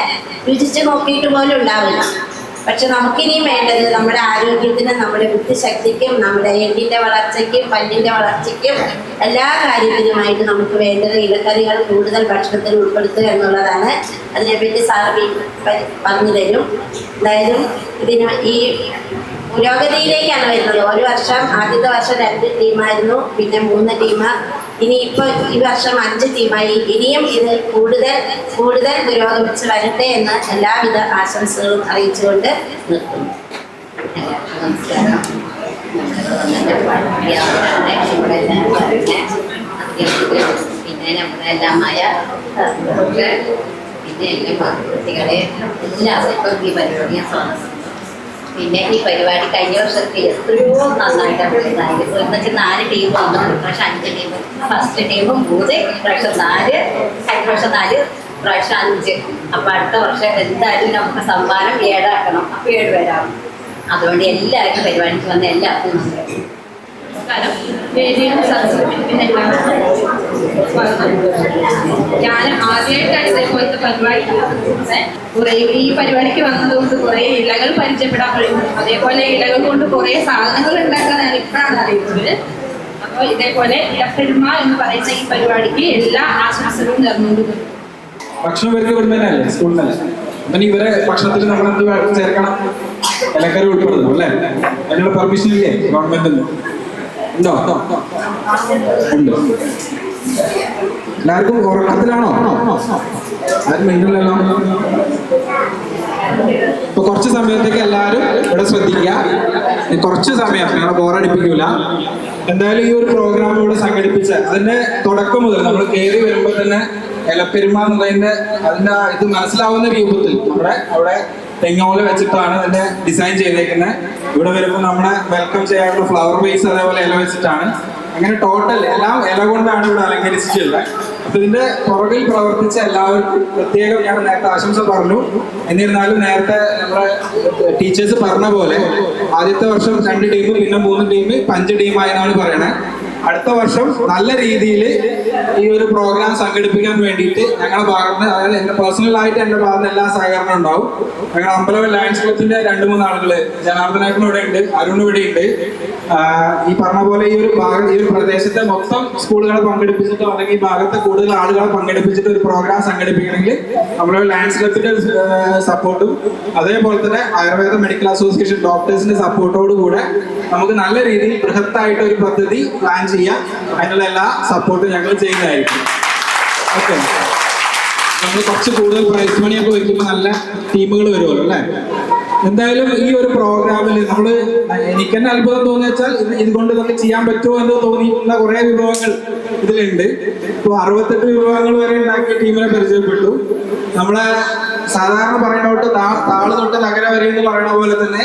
രുചിച്ച് നോക്കിയിട്ട് പോലും ഉണ്ടാവില്ല. പക്ഷെ നമുക്കിനിയും വേണ്ടത് നമ്മുടെ ആരോഗ്യത്തിനും നമ്മുടെ ബുദ്ധിശക്തിക്കും നമ്മുടെ എല്ലിൻ്റെ വളർച്ചയ്ക്കും പല്ലിൻ്റെ വളർച്ചയ്ക്കും എല്ലാ കാര്യത്തിനുമായിട്ട് നമുക്ക് വേണ്ടത് ഇലക്കറികൾ കൂടുതൽ ഭക്ഷണത്തിൽ ഉൾപ്പെടുത്തുക എന്നുള്ളതാണ്. അതിനെപ്പറ്റി സാർ പറഞ്ഞു തരും. എന്തായാലും ഇതിന് ഈ പുരോഗതിയിലേക്കാണ് വരുന്നത്. ഒരു വർഷം ആദ്യത്തെ വർഷം 2 ടീമായിരുന്നു, പിന്നെ 3 ടീം, ഇനിയിപ്പോൾ ഈ വർഷം 5 ടീമായി. ഇനിയും ഇത് കൂടുതൽ പുരോഗമിച്ച് വരട്ടെ എന്ന് എല്ലാവിധ ആശംസകളും അറിയിച്ചുകൊണ്ട് നിർത്തുന്നു. നമസ്കാരം. പിന്നെ നമ്മുടെ എല്ലാമായ പിന്നെ എല്ലാ കുട്ടികളെ എല്ലാവർക്കും ഈ പരിപാടിയെ സ്വാഗതം. പിന്നെ ഈ പരിപാടി കഴിഞ്ഞ വർഷത്തിൽ എത്രയോ നന്നായിട്ടാണ് ഉണ്ടായത്. എന്നുവെച്ചാൽ 4 ടീം വന്നു, പ്രാവശ്യം 5 ടീം. ഫസ്റ്റ് ടീം 3, പ്രാവശ്യം 4, കഴിഞ്ഞ വർഷം 4, പ്രാവശ്യം 5. അപ്പം അടുത്ത വർഷം എന്തായാലും നമുക്ക് സമ്മാനം 7 ആക്കണം. അപ്പം 7 പേരാണ്. അതുകൊണ്ട് എല്ലാവർക്കും പരിപാടിക്ക് വന്ന എല്ലാവർക്കും നമസ്കാരം. ഞാൻ ആദ്യമായിട്ടാണ് ഇതേപോലത്തെ പരിപാടി കുറേ ഈ പരിപാടിക്ക് വന്നതുകൊണ്ട് കുറേ ഇലകൾ പരിചയപ്പെടാൻ കഴിയുന്നു. അതേപോലെ ഇലകൾ കൊണ്ട് കുറേ സാധനങ്ങൾ ഉണ്ടാക്കാൻ ഞാൻ ഇപ്പോഴാണ് അറിയുന്നത്. അപ്പോൾ ഇതേപോലെ ഇലപ്പെരുമ എന്ന് പറയുന്ന ഈ പരിപാടിക്ക് എല്ലാ ആശംസകളും നേർന്നുകൊണ്ട് ഭക്ഷണം ഇവർക്ക് ഇവിടുന്നല്ലേ സ്കൂളിനല്ലേ? അപ്പം ഇവരെ ഭക്ഷണത്തിൽ നമ്മൾ എന്ത് ചേർക്കണം? ഇലക്കറി ഉൾപ്പെടുന്നു അല്ലേ? അതിനുള്ള പെർമിഷൻ ഇല്ലേ ഗവൺമെന്റിൽ നിന്ന്? ഉണ്ടോ? ഉണ്ട്. എല്ലാവർക്കും ഉറക്കത്തിലാണോ? ആരും മിണ്ടില്ലല്ലോ. ഇപ്പൊ കുറച്ച് സമയത്തേക്ക് എല്ലാവരും ഇവിടെ ശ്രദ്ധിക്കുക. കുറച്ച് സമയം ഞങ്ങളെ ബോറടിപ്പിക്കൂല. എന്തായാലും ഈ ഒരു പ്രോഗ്രാം ഇവിടെ സംഘടിപ്പിച്ച അതിന്റെ തുടക്കം മുതൽ നമ്മൾ കയറി വരുമ്പോൾ തന്നെ ഇലപ്പെരുമ എന്നുള്ളതിന്റെ അതിന്റെ ഇത് മനസ്സിലാവുന്ന രൂപത്തിൽ നമ്മുടെ അവിടെ തെങ്ങോല വെച്ചിട്ടാണ് ഇതിന്റെ ഡിസൈൻ ചെയ്തേക്കുന്നത്. ഇവിടെ വരുമ്പോൾ നമ്മളെ വെൽക്കം ചെയ്യാനുള്ള ഫ്ലവർ വേസ് അതേപോലെ ഇല വെച്ചിട്ടാണ്. അങ്ങനെ ടോട്ടൽ എല്ലാം ഇല കൊണ്ടാണ് ഇവിടെ അലങ്കരിച്ചിട്ടുള്ളത്. അപ്പൊ ഇതിന്റെ പുറകിൽ പ്രവർത്തിച്ച എല്ലാവർക്കും പ്രത്യേകം ഞാൻ നേരത്തെ ആശംസ പറഞ്ഞു. എന്നിരുന്നാലും നേരത്തെ നമ്മുടെ ടീച്ചേഴ്സ് പറഞ്ഞ പോലെ ആദ്യത്തെ വർഷം 2 ടീം, പിന്നെ 3 ടീം, 5 ടീമായെന്നാണ് പറയണത്. അടുത്ത വർഷം നല്ല രീതിയിൽ ഈ ഒരു പ്രോഗ്രാം സംഘടിപ്പിക്കാൻ വേണ്ടിയിട്ട് ഞങ്ങളുടെ ഭാഗത്ത്, അതായത് എൻ്റെ പേഴ്സണലായിട്ട് എൻ്റെ ഭാഗത്ത് എല്ലാ സഹകരണം ഉണ്ടാവും. ഞങ്ങളുടെ അമ്പലം ലയൺസ് ക്ലബിന്റെ 2-3 ആളുകൾ, ജനാർദ്ദനേട്ടൻ ഇവിടെ ഉണ്ട്, അരുൺ ഇവിടെ ഉണ്ട്. ഈ പറഞ്ഞ പോലെ ഈ ഒരു പ്രദേശത്തെ മൊത്തം സ്കൂളുകളെ പങ്കെടുപ്പിച്ചിട്ടോ അല്ലെങ്കിൽ ഈ ഭാഗത്തെ കൂടുതൽ ആളുകളെ പങ്കെടുപ്പിച്ചിട്ട് ഒരു പ്രോഗ്രാം സംഘടിപ്പിക്കണമെങ്കിൽ നമ്മുടെ ലയൺസ് ക്ലബിന്റെ സപ്പോർട്ടും അതേപോലെ തന്നെ ആയുർവേദ മെഡിക്കൽ അസോസിയേഷൻ ഡോക്ടേഴ്സിന്റെ സപ്പോർട്ടോട് കൂടെ നമുക്ക് നല്ല രീതിയിൽ ബൃഹത്തായിട്ട് ഒരു പദ്ധതി പ്ലാൻ ചെയ്യാം. അതിനുള്ള എല്ലാ സപ്പോർട്ടും ഞങ്ങൾ ചെയ്യുന്നതായിരിക്കും. ഓക്കെ, നമ്മൾ കുറച്ച് കൂടുതൽ പ്രൈസ് മണിയൊക്കെ വയ്ക്കുമ്പോൾ നല്ല ടീമുകൾ വരുമല്ലോ അല്ലേ? എന്തായാലും ഈ ഒരു പ്രോഗ്രാമിൽ എനിക്ക് തന്നെ അത്ഭുതം തോന്നി വെച്ചാൽ ഇതുകൊണ്ട് നമുക്ക് ചെയ്യാൻ പറ്റുമോ എന്ന് തോന്നിയിട്ടുള്ള കുറെ വിഭവങ്ങൾ ഇതിലുണ്ട്. ഇപ്പോൾ 68 വിഭവങ്ങൾ വരെ ഉണ്ടാക്കിയ ടീമിനെ പരിചയപ്പെട്ടു. നമ്മളെ സാധാരണ പറയണോട്ട് താള് തൊട്ട് നഗര വരെ എന്ന് പറയണ പോലെ തന്നെ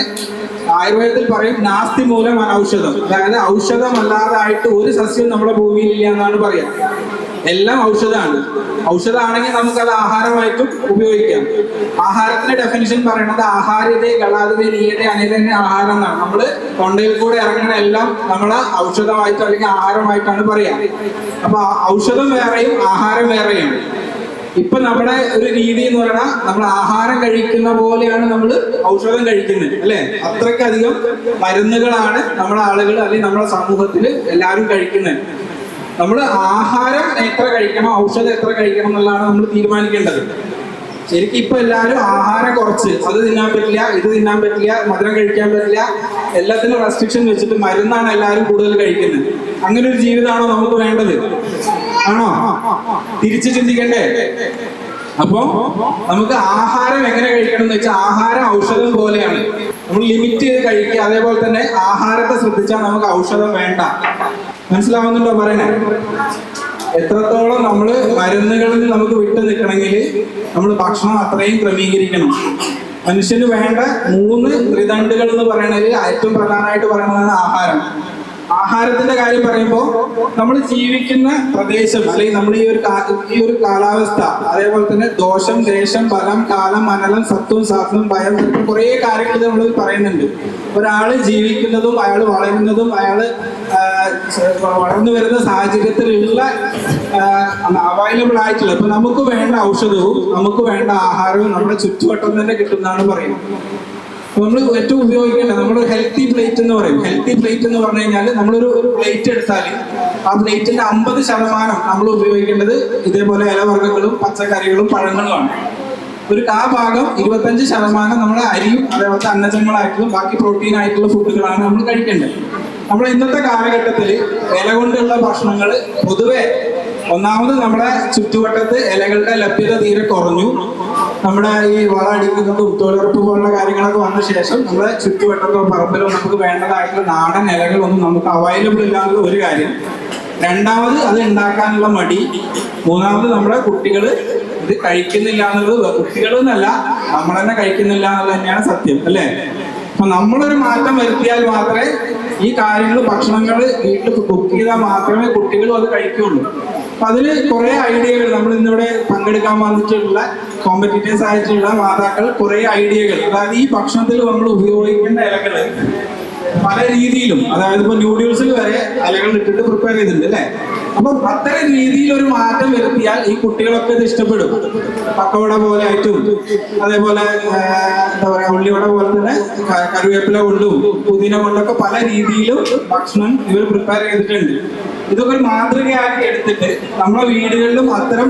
ആയുർവേദത്തിൽ പറയും നാസ്തി മൂലം അനൗഷധം. അതായത് ഔഷധമല്ലാതായിട്ട് ഒരു സസ്യം നമ്മുടെ ഭൂമിയിൽ ഇല്ല എന്നാണ് പറയാം. എല്ലാം ഔഷധമാണ്. ഔഷധമാണെങ്കിൽ നമുക്കത് ആഹാരമായിട്ടും ഉപയോഗിക്കാം. ആഹാരത്തിന്റെ ഡെഫിനിഷൻ പറയുന്നത് ആഹാരതേ ഗളാതേ നീയതേ അനിതന്നെ ആഹാരം എന്നാണ്. നമ്മൾ തൊണ്ടയിൽ കൂടെ ഇറങ്ങുന്ന എല്ലാം നമ്മള് ഔഷധമായിട്ടോ അല്ലെങ്കിൽ ആഹാരമായിട്ടാണ് പറയാ. അപ്പൊ ഔഷധം വേറെയും ആഹാരം വേറെയും. ഇപ്പൊ നമ്മുടെ ഒരു രീതി എന്ന് പറഞ്ഞാൽ നമ്മൾ ആഹാരം കഴിക്കുന്ന പോലെയാണ് നമ്മൾ ഔഷധം കഴിക്കുന്നത്, അല്ലെ? അത്രയ്ക്കധികം മരുന്നുകളാണ് നമ്മുടെ ആളുകൾ അല്ലെങ്കിൽ നമ്മുടെ സമൂഹത്തിൽ എല്ലാവരും കഴിക്കുന്നത്. നമ്മൾ ആഹാരം എത്ര കഴിക്കണം, ഔഷധം എത്ര കഴിക്കണം എന്നുള്ളതാണ് നമ്മൾ തീരുമാനിക്കേണ്ടത്. ശരിക്കും ഇപ്പൊ എല്ലാവരും ആഹാരം കുറച്ച്, അത് തിന്നാൻ പറ്റില്ല, ഇത് തിന്നാൻ പറ്റില്ല, മധുരം കഴിക്കാൻ പറ്റില്ല, എല്ലാത്തിനും റെസ്ട്രിക്ഷൻ വെച്ചിട്ട് മരുന്നാണ് എല്ലാവരും കൂടുതൽ കഴിക്കുന്നത്. അങ്ങനെ ഒരു ജീവിതമാണോ നമുക്ക് വേണ്ടത്? ആണോ? തിരിച്ച് ചിന്തിക്കണ്ടേ? അപ്പോ നമുക്ക് ആഹാരം എങ്ങനെ കഴിക്കണം എന്ന് വെച്ചാൽ ആഹാരം ഔഷധം പോലെയാണ്. നമ്മൾ ലിമിറ്റ് ചെയ്ത് കഴിക്കുക. അതേപോലെ തന്നെ ആഹാരത്തെ ശ്രദ്ധിച്ചാൽ നമുക്ക് ഔഷധം വേണ്ട. മനസ്സിലാവുന്നുണ്ടോ പറയണേ? എത്രത്തോളം നമ്മൾ മരുന്നുകളിൽ നമുക്ക് വിട്ടു നിൽക്കണമെങ്കിൽ നമ്മൾ ഭക്ഷണം അത്രയും ക്രമീകരിക്കണം. മനുഷ്യന് വേണ്ട 3 ത്രിദണ്ഡുകൾ എന്ന് പറയുന്നതിൽ ഏറ്റവും പ്രധാനമായിട്ട് പറയുന്നതാണ് ആഹാരം. ആഹാരത്തിന്റെ കാര്യം പറയുമ്പോൾ നമ്മൾ ജീവിക്കുന്ന പ്രദേശം അല്ലെങ്കിൽ നമ്മൾ ഈ ഒരു കാലാവസ്ഥ, അതേപോലെ തന്നെ ദോഷം, ദേശം, ഫലം, കാലം, അനലം, സത്വം, സാത്വം, ഭയം, കുറേ കാര്യങ്ങൾ നമ്മൾ പറയുന്നുണ്ട്. ഒരാൾ ജീവിക്കുന്നതും അയാൾ വളരുന്നതും അയാൾ വളർന്നു വരുന്ന സാഹചര്യത്തിലുള്ള അവൈലബിൾ ആയിട്ടുള്ള ഇപ്പൊ നമുക്ക് വേണ്ട ഔഷധവും നമുക്ക് വേണ്ട ആഹാരവും നമ്മുടെ ചുറ്റുവട്ടം തന്നെ കിട്ടുന്നതാണ് പറയുന്നത്. നമ്മൾ ഏറ്റവും ഉപയോഗിക്കേണ്ടത് നമ്മൾ ഹെൽത്തി പ്ലേറ്റ് എന്ന് പറയും. ഹെൽത്തി പ്ലേറ്റ് എന്ന് പറഞ്ഞു കഴിഞ്ഞാൽ നമ്മളൊരു പ്ലേറ്റ് എടുത്താൽ ആ പ്ലേറ്റിന്റെ 50% നമ്മൾ ഉപയോഗിക്കേണ്ടത് ഇതേപോലെ ഇലവർഗ്ഗങ്ങളും പച്ചക്കറികളും പഴങ്ങളുമാണ്. ഒരു ഭാഗം 25% നമ്മുടെ അരിയും അതേപോലത്തെ അന്നജങ്ങളായിട്ടുള്ള ബാക്കി പ്രോട്ടീൻ ആയിട്ടുള്ള ഫുഡുകളാണ് നമ്മൾ കഴിക്കേണ്ടത്. നമ്മൾ ഇന്നത്തെ കാലഘട്ടത്തിൽ ഇല കൊണ്ടുള്ള ഭക്ഷണങ്ങൾ പൊതുവെ ഒന്നാമത് നമ്മുടെ ചുറ്റുവട്ടത്ത് ഇലകളുടെ ലഭ്യത തീരെ കുറഞ്ഞു. നമ്മുടെ ഈ വളം അടിക്കുന്നതും തൊഴിലുറപ്പ് പോലുള്ള കാര്യങ്ങളൊക്കെ വന്ന ശേഷം നമ്മുടെ ചുറ്റുവട്ടത്തോ പറമ്പിലോ നമുക്ക് വേണ്ടതായിട്ടുള്ള നാടൻ ഇലകളൊന്നും നമുക്ക് അവൈലബിൾ ഇല്ലാന്നുള്ള ഒരു കാര്യം. രണ്ടാമത് അത് ഉണ്ടാക്കാനുള്ള മടി. മൂന്നാമത് നമ്മുടെ കുട്ടികൾ ഇത് കഴിക്കുന്നില്ല എന്നുള്ളത്, കുട്ടികൾ എന്നല്ല നമ്മൾ തന്നെ കഴിക്കുന്നില്ല എന്നുള്ളത് തന്നെയാണ് സത്യം, അല്ലേ? അപ്പൊ നമ്മളൊരു മാറ്റം വരുത്തിയാൽ മാത്രമേ ഈ കാര്യങ്ങൾ ഭക്ഷണങ്ങൾ വീട്ടിൽ കുക്ക് ചെയ്താൽ മാത്രമേ കുട്ടികളും അത് കഴിക്കുള്ളൂ. അപ്പൊ അതില് കുറെ ഐഡിയകൾ നമ്മൾ ഇന്നിവിടെ പങ്കെടുക്കാൻ വന്നിട്ടുള്ള കോമ്പറ്റീറ്റേഴ്സ് ആയിട്ടുള്ള മാതാക്കൾ കുറെ ഐഡിയകൾ, അതായത് ഈ ഭക്ഷണത്തിൽ നമ്മൾ ഉപയോഗിക്കേണ്ട ഇലകള് പല രീതിയിലും, അതായത് ഇപ്പൊ ന്യൂഡിൽസിൽ വരെ ഇലകൾ ഇട്ടിട്ട് പ്രിപ്പയർ ചെയ്തിട്ടുണ്ട്, അല്ലെ? അപ്പൊ അത്തരം രീതിയിൽ ഒരു മാറ്റം വരുത്തിയാൽ ഈ കുട്ടികളൊക്കെ ഇത് ഇഷ്ടപ്പെടും. പക്കവട പോലെ ആയിട്ടും അതേപോലെ എന്താ പറയാ ഉള്ളിവട പോലെ തന്നെ കറിവേപ്പില കൊണ്ടും പുതിന കൊണ്ടൊക്കെ പല രീതിയിലും ഭക്ഷണം ഇവർ പ്രിപ്പയർ ചെയ്തിട്ടുണ്ട്. ഇതൊക്കെ ഒരു മാതൃകയാക്കി എടുത്തിട്ട് നമ്മുടെ വീടുകളിലും അത്തരം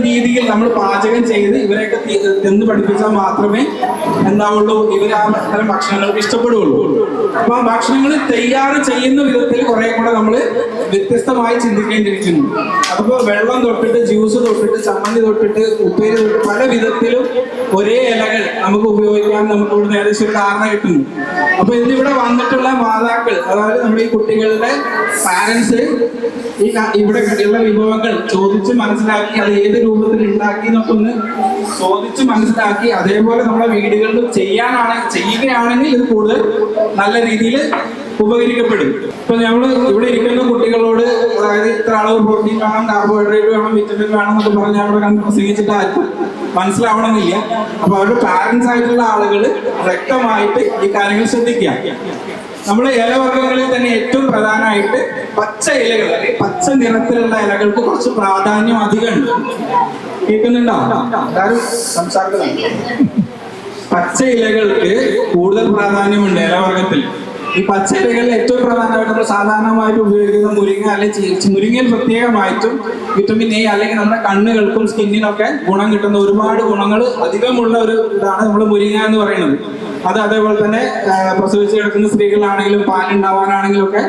രീതിയിൽ നമ്മൾ പാചകം ചെയ്ത് ഇവരെയൊക്കെ തിന്ന് പഠിപ്പിച്ചാൽ മാത്രമേ എന്താവുള്ളൂ, ഇവർ ആ അത്തരം ഭക്ഷണങ്ങൾക്ക് ഇഷ്ടപ്പെടുകയുള്ളൂ. അപ്പൊ ആ ഭക്ഷണങ്ങൾ തയ്യാറ് ചെയ്യുന്ന വിധത്തിൽ കുറെ കൂടെ നമ്മൾ വ്യത്യസ്തമായി ചിന്തിക്കേണ്ടിയിരിക്കുന്നു. അതിപ്പോ വെള്ളം തൊട്ടിട്ട് ജ്യൂസ് തൊട്ടിട്ട് ചമ്മന്തി തൊട്ടിട്ട് ഉപ്പേരി തൊട്ടിട്ട് പല വിധത്തിലും ഒരേ ഇലകൾ നമുക്ക് ഉപയോഗിക്കാൻ നമുക്ക് ഇവിടെ ഏകദേശം ഒരു ധാരണ കിട്ടുന്നു. അപ്പൊ ഇന്നിവിടെ വന്നിട്ടുള്ള മാതാക്കൾ, അതായത് നമ്മുടെ ഈ കുട്ടികളുടെ പാരന്റ്സ് ഇവിടെ ഉള്ള വിഭവങ്ങൾ ചോദിച്ച് മനസ്സിലാക്കി അത് ഏത് രൂപത്തിൽ ഉണ്ടാക്കി എന്നൊക്കെ ഒന്ന് ചോദിച്ച് മനസ്സിലാക്കി അതേപോലെ നമ്മുടെ വീടുകളിൽ ചെയ്യുകയാണെങ്കിൽ ഇത് കൂടുതൽ നല്ല രീതിയിൽ ഉപകരിക്കപ്പെടും. ഇപ്പൊ നമ്മൾ ഇവിടെ ഇരിക്കുന്ന കുട്ടികളോട് അതായത് ഇത്ര അളവ് പ്രോട്ടീൻ വേണം, കാർബോഹൈഡ്രേറ്റ് വേണം, വിറ്റമിൻ വേണം എന്നൊക്കെ പറഞ്ഞാൽ അവിടെ കണ്ട് പ്രസംഗിച്ചിട്ട് ആർക്കും മനസ്സിലാവണമെന്നില്ല. അപ്പൊ അവരുടെ പാരന്റ്സ് ആയിട്ടുള്ള ആളുകൾ വ്യക്തമായിട്ട് ഈ കാര്യങ്ങൾ ശ്രദ്ധിക്കുക. നമ്മുടെ ഇലവർഗ്ഗങ്ങളിൽ തന്നെ ഏറ്റവും പ്രധാനമായിട്ട് പച്ച ഇലകൾ, പച്ച നിറത്തിലുള്ള ഇലകൾക്ക് കുറച്ച് പ്രാധാന്യം അധികമുണ്ട്. കേൾക്കുന്നുണ്ടോ? എല്ലാവരും സംസാരിക്കുന്നുണ്ട്. പച്ച ഇലകൾക്ക് കൂടുതൽ പ്രാധാന്യമുണ്ട് ഇലവർഗ്ഗത്തിൽ. ഈ പച്ച ഇലകളിൽ ഏറ്റവും പ്രധാനമായിട്ട് നമ്മൾ സാധാരണമായിട്ട് ഉപയോഗിക്കുന്ന മുരിങ്ങ അല്ലെങ്കിൽ മുരിങ്ങയിൽ പ്രത്യേകമായിട്ടും വിറ്റമിൻ എ അല്ലെങ്കിൽ നമ്മുടെ കണ്ണുകൾക്കും സ്കിന്നിനൊക്കെ ഗുണം കിട്ടുന്ന ഒരുപാട് ഗുണങ്ങൾ അധികമുള്ള ഒരു ഇതാണ് നമ്മൾ മുരിങ്ങ എന്ന് പറയുന്നത്. അത് അതേപോലെ തന്നെ പ്രസവിച്ച് കിടക്കുന്ന സ്ത്രീകളാണെങ്കിലും പാലുണ്ടാവാനാണെങ്കിലും ഒക്കെ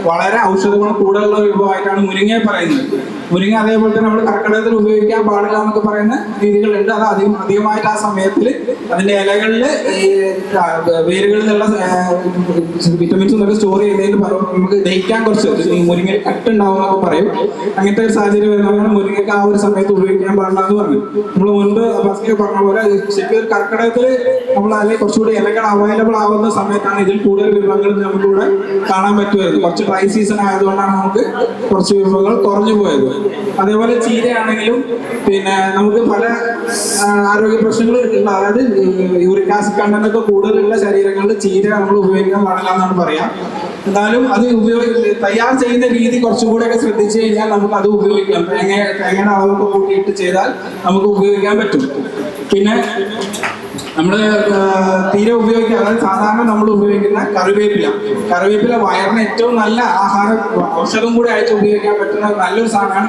വളരെ ഔഷധ ഗുണം കൂടുതലുള്ള വിഭവമായിട്ടാണ് മുരിങ്ങയെ പറയുന്നത്. മുരിങ്ങ അതേപോലെ തന്നെ നമ്മൾ കർക്കിടകത്തിൽ ഉപയോഗിക്കാൻ പാടില്ല എന്നൊക്കെ പറയുന്ന രീതികളുണ്ട്. അത് അധികമായിട്ട് ആ സമയത്തിൽ അതിന്റെ ഇലകളിൽ വേരുകളിൽ നിന്നുള്ള വിറ്റമിൻസ് ഒക്കെ സ്റ്റോർ ചെയ്യുന്നതിന് നമുക്ക് ദഹിക്കാൻ കുറച്ച് മുരിങ്ങ കട്ടുണ്ടാവും എന്നൊക്കെ പറയും. അങ്ങനത്തെ ഒരു സാഹചര്യം വരുന്നതാണ് മുരിങ്ങയ്ക്ക് ആ ഒരു സമയത്ത് ഉപയോഗിക്കാൻ പാടില്ല എന്ന് പറഞ്ഞു. നമ്മൾ മുൻപ് ഫസ്റ്റ് പറഞ്ഞ പോലെ ശരിക്കും ഒരു കർക്കിടകത്തിൽ നമ്മൾ അല്ലെങ്കിൽ കുറച്ചുകൂടി ഇലകൾ അവൈലബിൾ ആവുന്ന സമയത്താണ് ഇതിൽ കൂടുതൽ വിഭവങ്ങൾ നമുക്കിവിടെ കാണാൻ പറ്റുമായിരുന്നു. കുറച്ച് ഡ്രൈ സീസൺ ആയതുകൊണ്ടാണ് നമുക്ക് കുറച്ച് വിഭവങ്ങൾ കുറഞ്ഞു പോയത്. അതേപോലെ ചീരയാണെങ്കിലും പിന്നെ നമുക്ക് പല ആരോഗ്യ പ്രശ്നങ്ങൾ ഉള്ള, അതായത് യൂറിക് ആസിഡ് കണ്ടന്റ് ഒക്കെ കൂടുതലുള്ള ശരീരങ്ങളിൽ ചീര നമ്മൾ ഉപയോഗിക്കാൻ പാടില്ല എന്നാണ് പറയാം. എന്നാലും അത് തയ്യാർ ചെയ്യുന്ന രീതി കുറച്ചും കൂടെ ഒക്കെ ശ്രദ്ധിച്ചു കഴിഞ്ഞാൽ നമുക്ക് അത് ഉപയോഗിക്കാം. തേങ്ങയുടെ അളവൊക്കെ കൂട്ടിയിട്ട് ചെയ്താൽ നമുക്ക് ഉപയോഗിക്കാൻ പറ്റും. പിന്നെ നമ്മൾ തീരെ ഉപയോഗിക്കുക, അതായത് സാധാരണ നമ്മൾ ഉപയോഗിക്കുന്ന കറിവേപ്പില വയറിന് ഏറ്റവും നല്ല ഔഷധം കൂടെ ആയിട്ട് ഉപയോഗിക്കാൻ പറ്റുന്ന നല്ലൊരു സാധനമാണ്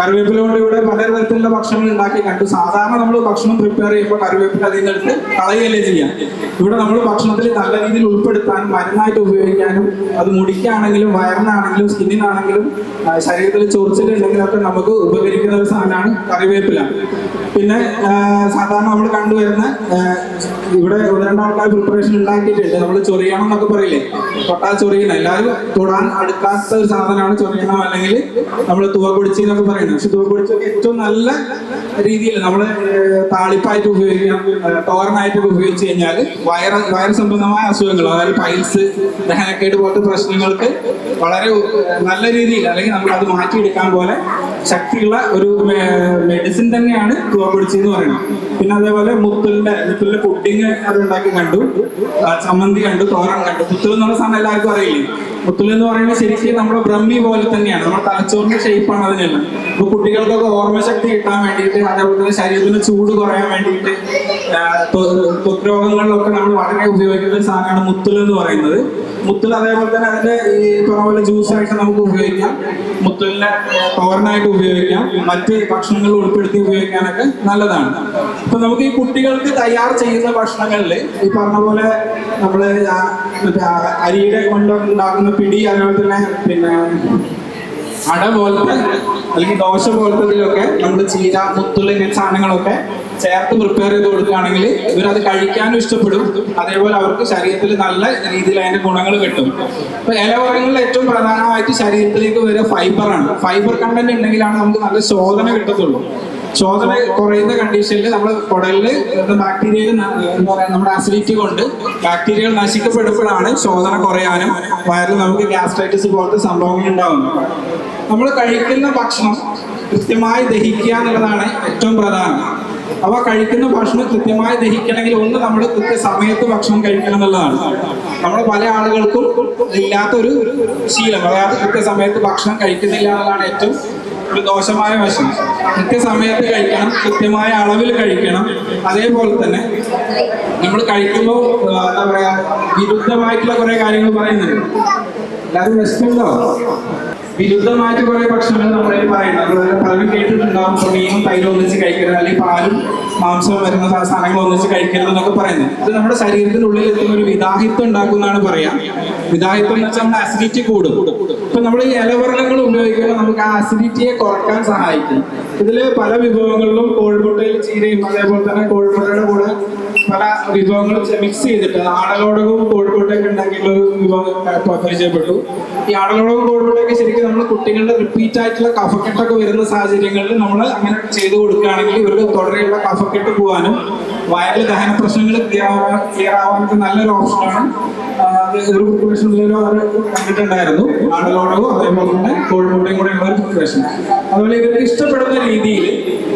കറിവേപ്പില കൊണ്ട് ഇവിടെ പലതരത്തിലുള്ള ഭക്ഷണങ്ങൾ ഉണ്ടാക്കി കണ്ടു. സാധാരണ നമ്മൾ ഭക്ഷണം പ്രിപ്പയർ ചെയ്യുമ്പോൾ കറിവേപ്പില അതിൽ നിന്നെടുത്ത് കളയുകയല്ലേ ചെയ്യാം. ഇവിടെ നമ്മൾ ഭക്ഷണത്തിൽ നല്ല രീതിയിൽ ഉൾപ്പെടുത്താനും മരുന്നായിട്ട് ഉപയോഗിക്കാനും, അത് മുടിക്കാണെങ്കിലും വയറിനാണെങ്കിലും സ്കിന്നിനാണെങ്കിലും ശരീരത്തിൽ ചൊറിച്ചിലുണ്ടെങ്കിലൊക്കെ നമുക്ക് ഉപകരിക്കുന്ന ഒരു സാധനമാണ് കറിവേപ്പില. പിന്നെ സാധാരണ നമ്മൾ കണ്ടുവരുന്ന ഇവിടെ 1-2 ആൾക്കാർ പ്രിപ്പറേഷൻ ഉണ്ടാക്കിയിട്ടുണ്ട്. നമ്മൾ ചൊറിയണം എന്നൊക്കെ പറയില്ലേ, തൊട്ടാൽ ചൊറിയണം. എല്ലാവരും തൊടാൻ അടുക്കാത്ത ഒരു സാധനമാണ് ചൊറിയണം, അല്ലെങ്കിൽ നമ്മൾ തുവപ്പൊടിച്ചി എന്നൊക്കെ പറയുന്നത്. പക്ഷെ തുവപ്പൊടിച്ചൊക്കെ ഏറ്റവും നല്ല രീതിയിൽ നമ്മൾ താളിപ്പായിട്ട് ഉപയോഗിക്കാം, തോരനായിട്ടൊക്കെ ഉപയോഗിച്ച് കഴിഞ്ഞാൽ വയറ് സംബന്ധമായ അസുഖങ്ങൾ, അതായത് പൈൽസ്, ദഹനക്കേട് പോലത്തെ പ്രശ്നങ്ങൾക്ക് വളരെ നല്ല രീതിയിൽ, അല്ലെങ്കിൽ നമുക്ക് അത് മാറ്റിയെടുക്കാൻ പോലെ ശക്തിയുള്ള ഒരു മെഡിസിൻ തന്നെയാണ് തുവപ്പൊടിച്ചി എന്ന് പറയുന്നത്. പിന്നെ അതേപോലെ മുത്തലിന്റെ പുഡിങ് അത് ഉണ്ടാക്കി കണ്ടു, ചമ്മന്തി കണ്ടു, തോരൻ കണ്ടു. മുത്തൽ എന്നുള്ള സാധനം എല്ലാവർക്കും അറിയില്ലേ. മുത്തൽ എന്ന് പറയുന്നത് ശരിക്കും നമ്മുടെ ബ്രഹ്മി പോലെ തന്നെയാണ്, നമ്മുടെ തലച്ചോറിന്റെ ഷേപ്പാണ് അതിനുള്ളത്. ഇപ്പൊ കുട്ടികൾക്കൊക്കെ ഓർമ്മശക്തി കിട്ടാൻ വേണ്ടിയിട്ട്, അതേപോലെ തന്നെ ശരീരത്തിന് ചൂട് കുറയാൻ വേണ്ടിയിട്ട്, ത്വക്ക് രോഗങ്ങളിലൊക്കെ നമ്മൾ വളരെ ഉപയോഗിക്കുന്ന ഒരു സാധനമാണ് മുത്തൽ എന്ന് പറയുന്നത്. മുത്തൽ അതേപോലെ തന്നെ അതിന്റെ ഈ പറഞ്ഞ പോലെ ജ്യൂസായിട്ട് നമുക്ക് ഉപയോഗിക്കാം, മുത്തലിനെ തോരനായിട്ട് ഉപയോഗിക്കാം, മറ്റ് ഭക്ഷണങ്ങളിൽ ഉൾപ്പെടുത്തി ഉപയോഗിക്കാനൊക്കെ നല്ലതാണ്. അപ്പൊ നമുക്ക് ഈ കുട്ടികൾക്ക് തയ്യാർ ചെയ്യുന്ന ഭക്ഷണങ്ങളിൽ ഈ പറഞ്ഞ പോലെ നമ്മള് അരിയുടെ കൊണ്ട് ഉണ്ടാക്കുന്ന പിടി, അതേപോലെ തന്നെ പിന്നെ അട പോലത്തെ അല്ലെങ്കിൽ ദോശ പോലത്തതിലൊക്കെ നമ്മൾ ചീര, മുത്തുള്ള ഇങ്ങനെ സാധനങ്ങളൊക്കെ ചേർത്ത് പ്രിപ്പയർ ചെയ്ത് കൊടുക്കുകയാണെങ്കിൽ ഇവരത് കഴിക്കാനും ഇഷ്ടപ്പെടും. അതേപോലെ അവർക്ക് ശരീരത്തിൽ നല്ല രീതിയിൽ അതിന്റെ ഗുണങ്ങൾ കിട്ടും. ഇപ്പൊ ഇലവർഗ്ഗങ്ങളിൽ ഏറ്റവും പ്രധാനമായിട്ട് ശരീരത്തിലേക്ക് വരിക ഫൈബറാണ്. ഫൈബർ കണ്ടന്റ് ഉണ്ടെങ്കിലാണ് നമുക്ക് നല്ല ശോധന കിട്ടത്തുള്ളൂ. ശോധന കുറയുന്ന കണ്ടീഷനിൽ നമ്മൾ കുടലിൽ ബാക്ടീരിയകൾ എന്താ പറയുക, നമ്മുടെ അസിഡിറ്റി കൊണ്ട് ബാക്ടീരിയകൾ നശിക്കപ്പെടുമ്പോഴാണ് ശോധന കുറയാനും വയറിൽ നമുക്ക് ഗ്യാസ്ട്രൈറ്റിസ് പോലത്തെ സംഭവങ്ങൾ ഉണ്ടാകുന്നത്. നമ്മൾ കഴിക്കുന്ന ഭക്ഷണം കൃത്യമായി ദഹിക്കുക എന്നുള്ളതാണ് ഏറ്റവും പ്രധാനം. അവ കഴിക്കുന്ന ഭക്ഷണം കൃത്യമായി ദഹിക്കണമെങ്കിൽ ഒന്ന് നമ്മൾ കൃത്യസമയത്ത് ഭക്ഷണം കഴിക്കണം എന്നുള്ളതാണ്. നമ്മൾ പല ആളുകൾക്കും ഇല്ലാത്തൊരു ശീലം, അതായത് കൃത്യസമയത്ത് ഭക്ഷണം കഴിക്കുന്നില്ല എന്നുള്ളതാണ് ഏറ്റവും ഒരു ദോഷമായ വശം. കൃത്യസമയത്ത് കഴിക്കണം, കൃത്യമായ അളവിൽ കഴിക്കണം. അതേപോലെ തന്നെ നമ്മൾ കഴിക്കുമ്പോൾ എന്താ പറയാ, വിരുദ്ധമായിട്ടുള്ള കുറെ കാര്യങ്ങൾ പറയുന്നുണ്ട്. എല്ലാവരും വിശക്കുണ്ടോ? വിരുദ്ധമായിട്ട് കുറെ ഭക്ഷണങ്ങൾ നമ്മളെ പറയുന്നത് പലരും കേട്ടിട്ടുണ്ടാവും. മീനും തൈരും ഒന്നിച്ച് കഴിക്കരുത്, അല്ലെങ്കിൽ പാലും മാംസവും വരുന്ന സാധനങ്ങൾ ഒന്നിച്ച് കഴിക്കരുത് എന്നൊക്കെ പറയുന്നത്. ഇത് നമ്മുടെ ശരീരത്തിനുള്ളിൽ എത്തുന്ന ഒരു വിദാഹിത്വം ഉണ്ടാക്കുന്നതാണ് പറയാം. വിദാഹിത്വം എന്ന് വെച്ചാൽ നമ്മുടെ അസിഡിറ്റി കൂടും. ഇപ്പൊ നമ്മൾ ഈ ഇലവർഗ്ഗങ്ങൾ ഉപയോഗിക്കുമ്പോൾ നമുക്ക് ആ അസിഡിറ്റിയെ കുറക്കാൻ സഹായിക്കും. ഇതില് പല വിഭവങ്ങളിലും കോഴിമുട്ടയിൽ ചീരയും അതേപോലെ തന്നെ കോഴിമുട്ടയുടെ കൂടെ പല വിഭവങ്ങളും മിക്സ് ചെയ്തിട്ട് ആടലോടകവും കോഴിമുട്ടയൊക്കെ ഉണ്ടാക്കിയിട്ടുള്ള ഒരു വിഭവം പരിചയപ്പെട്ടു. ഈ ആടലോടകവും കോഴിമുട്ടയൊക്കെ ശരിക്കും നമ്മൾ കുട്ടികളുടെ റിപ്പീറ്റ് ആയിട്ടുള്ള കഫക്കെട്ടൊക്കെ വരുന്ന സാഹചര്യങ്ങളിൽ നമ്മൾ അങ്ങനെ ചെയ്തു കൊടുക്കുകയാണെങ്കിൽ ഇവർക്ക് തുടരെയുള്ള കഫക്കെട്ട് പോകാനും വയറിൽ ദഹന പ്രശ്നങ്ങൾ ക്ലിയർ ആവാനൊക്കെ നല്ലൊരു ഓപ്ഷനാണ്. ഒരു പ്രിപ്പറേഷനിലോ അവർ കണ്ടിട്ടുണ്ടായിരുന്നു, ആടലോടകവും അതേപോലെ തന്നെ കോഴിമുട്ടയും കൂടെ ഉള്ള ഒരു പ്രിപ്പറേഷൻ. അതുപോലെ ഇവർക്ക് ഇഷ്ടപ്പെടുന്ന രീതിയിൽ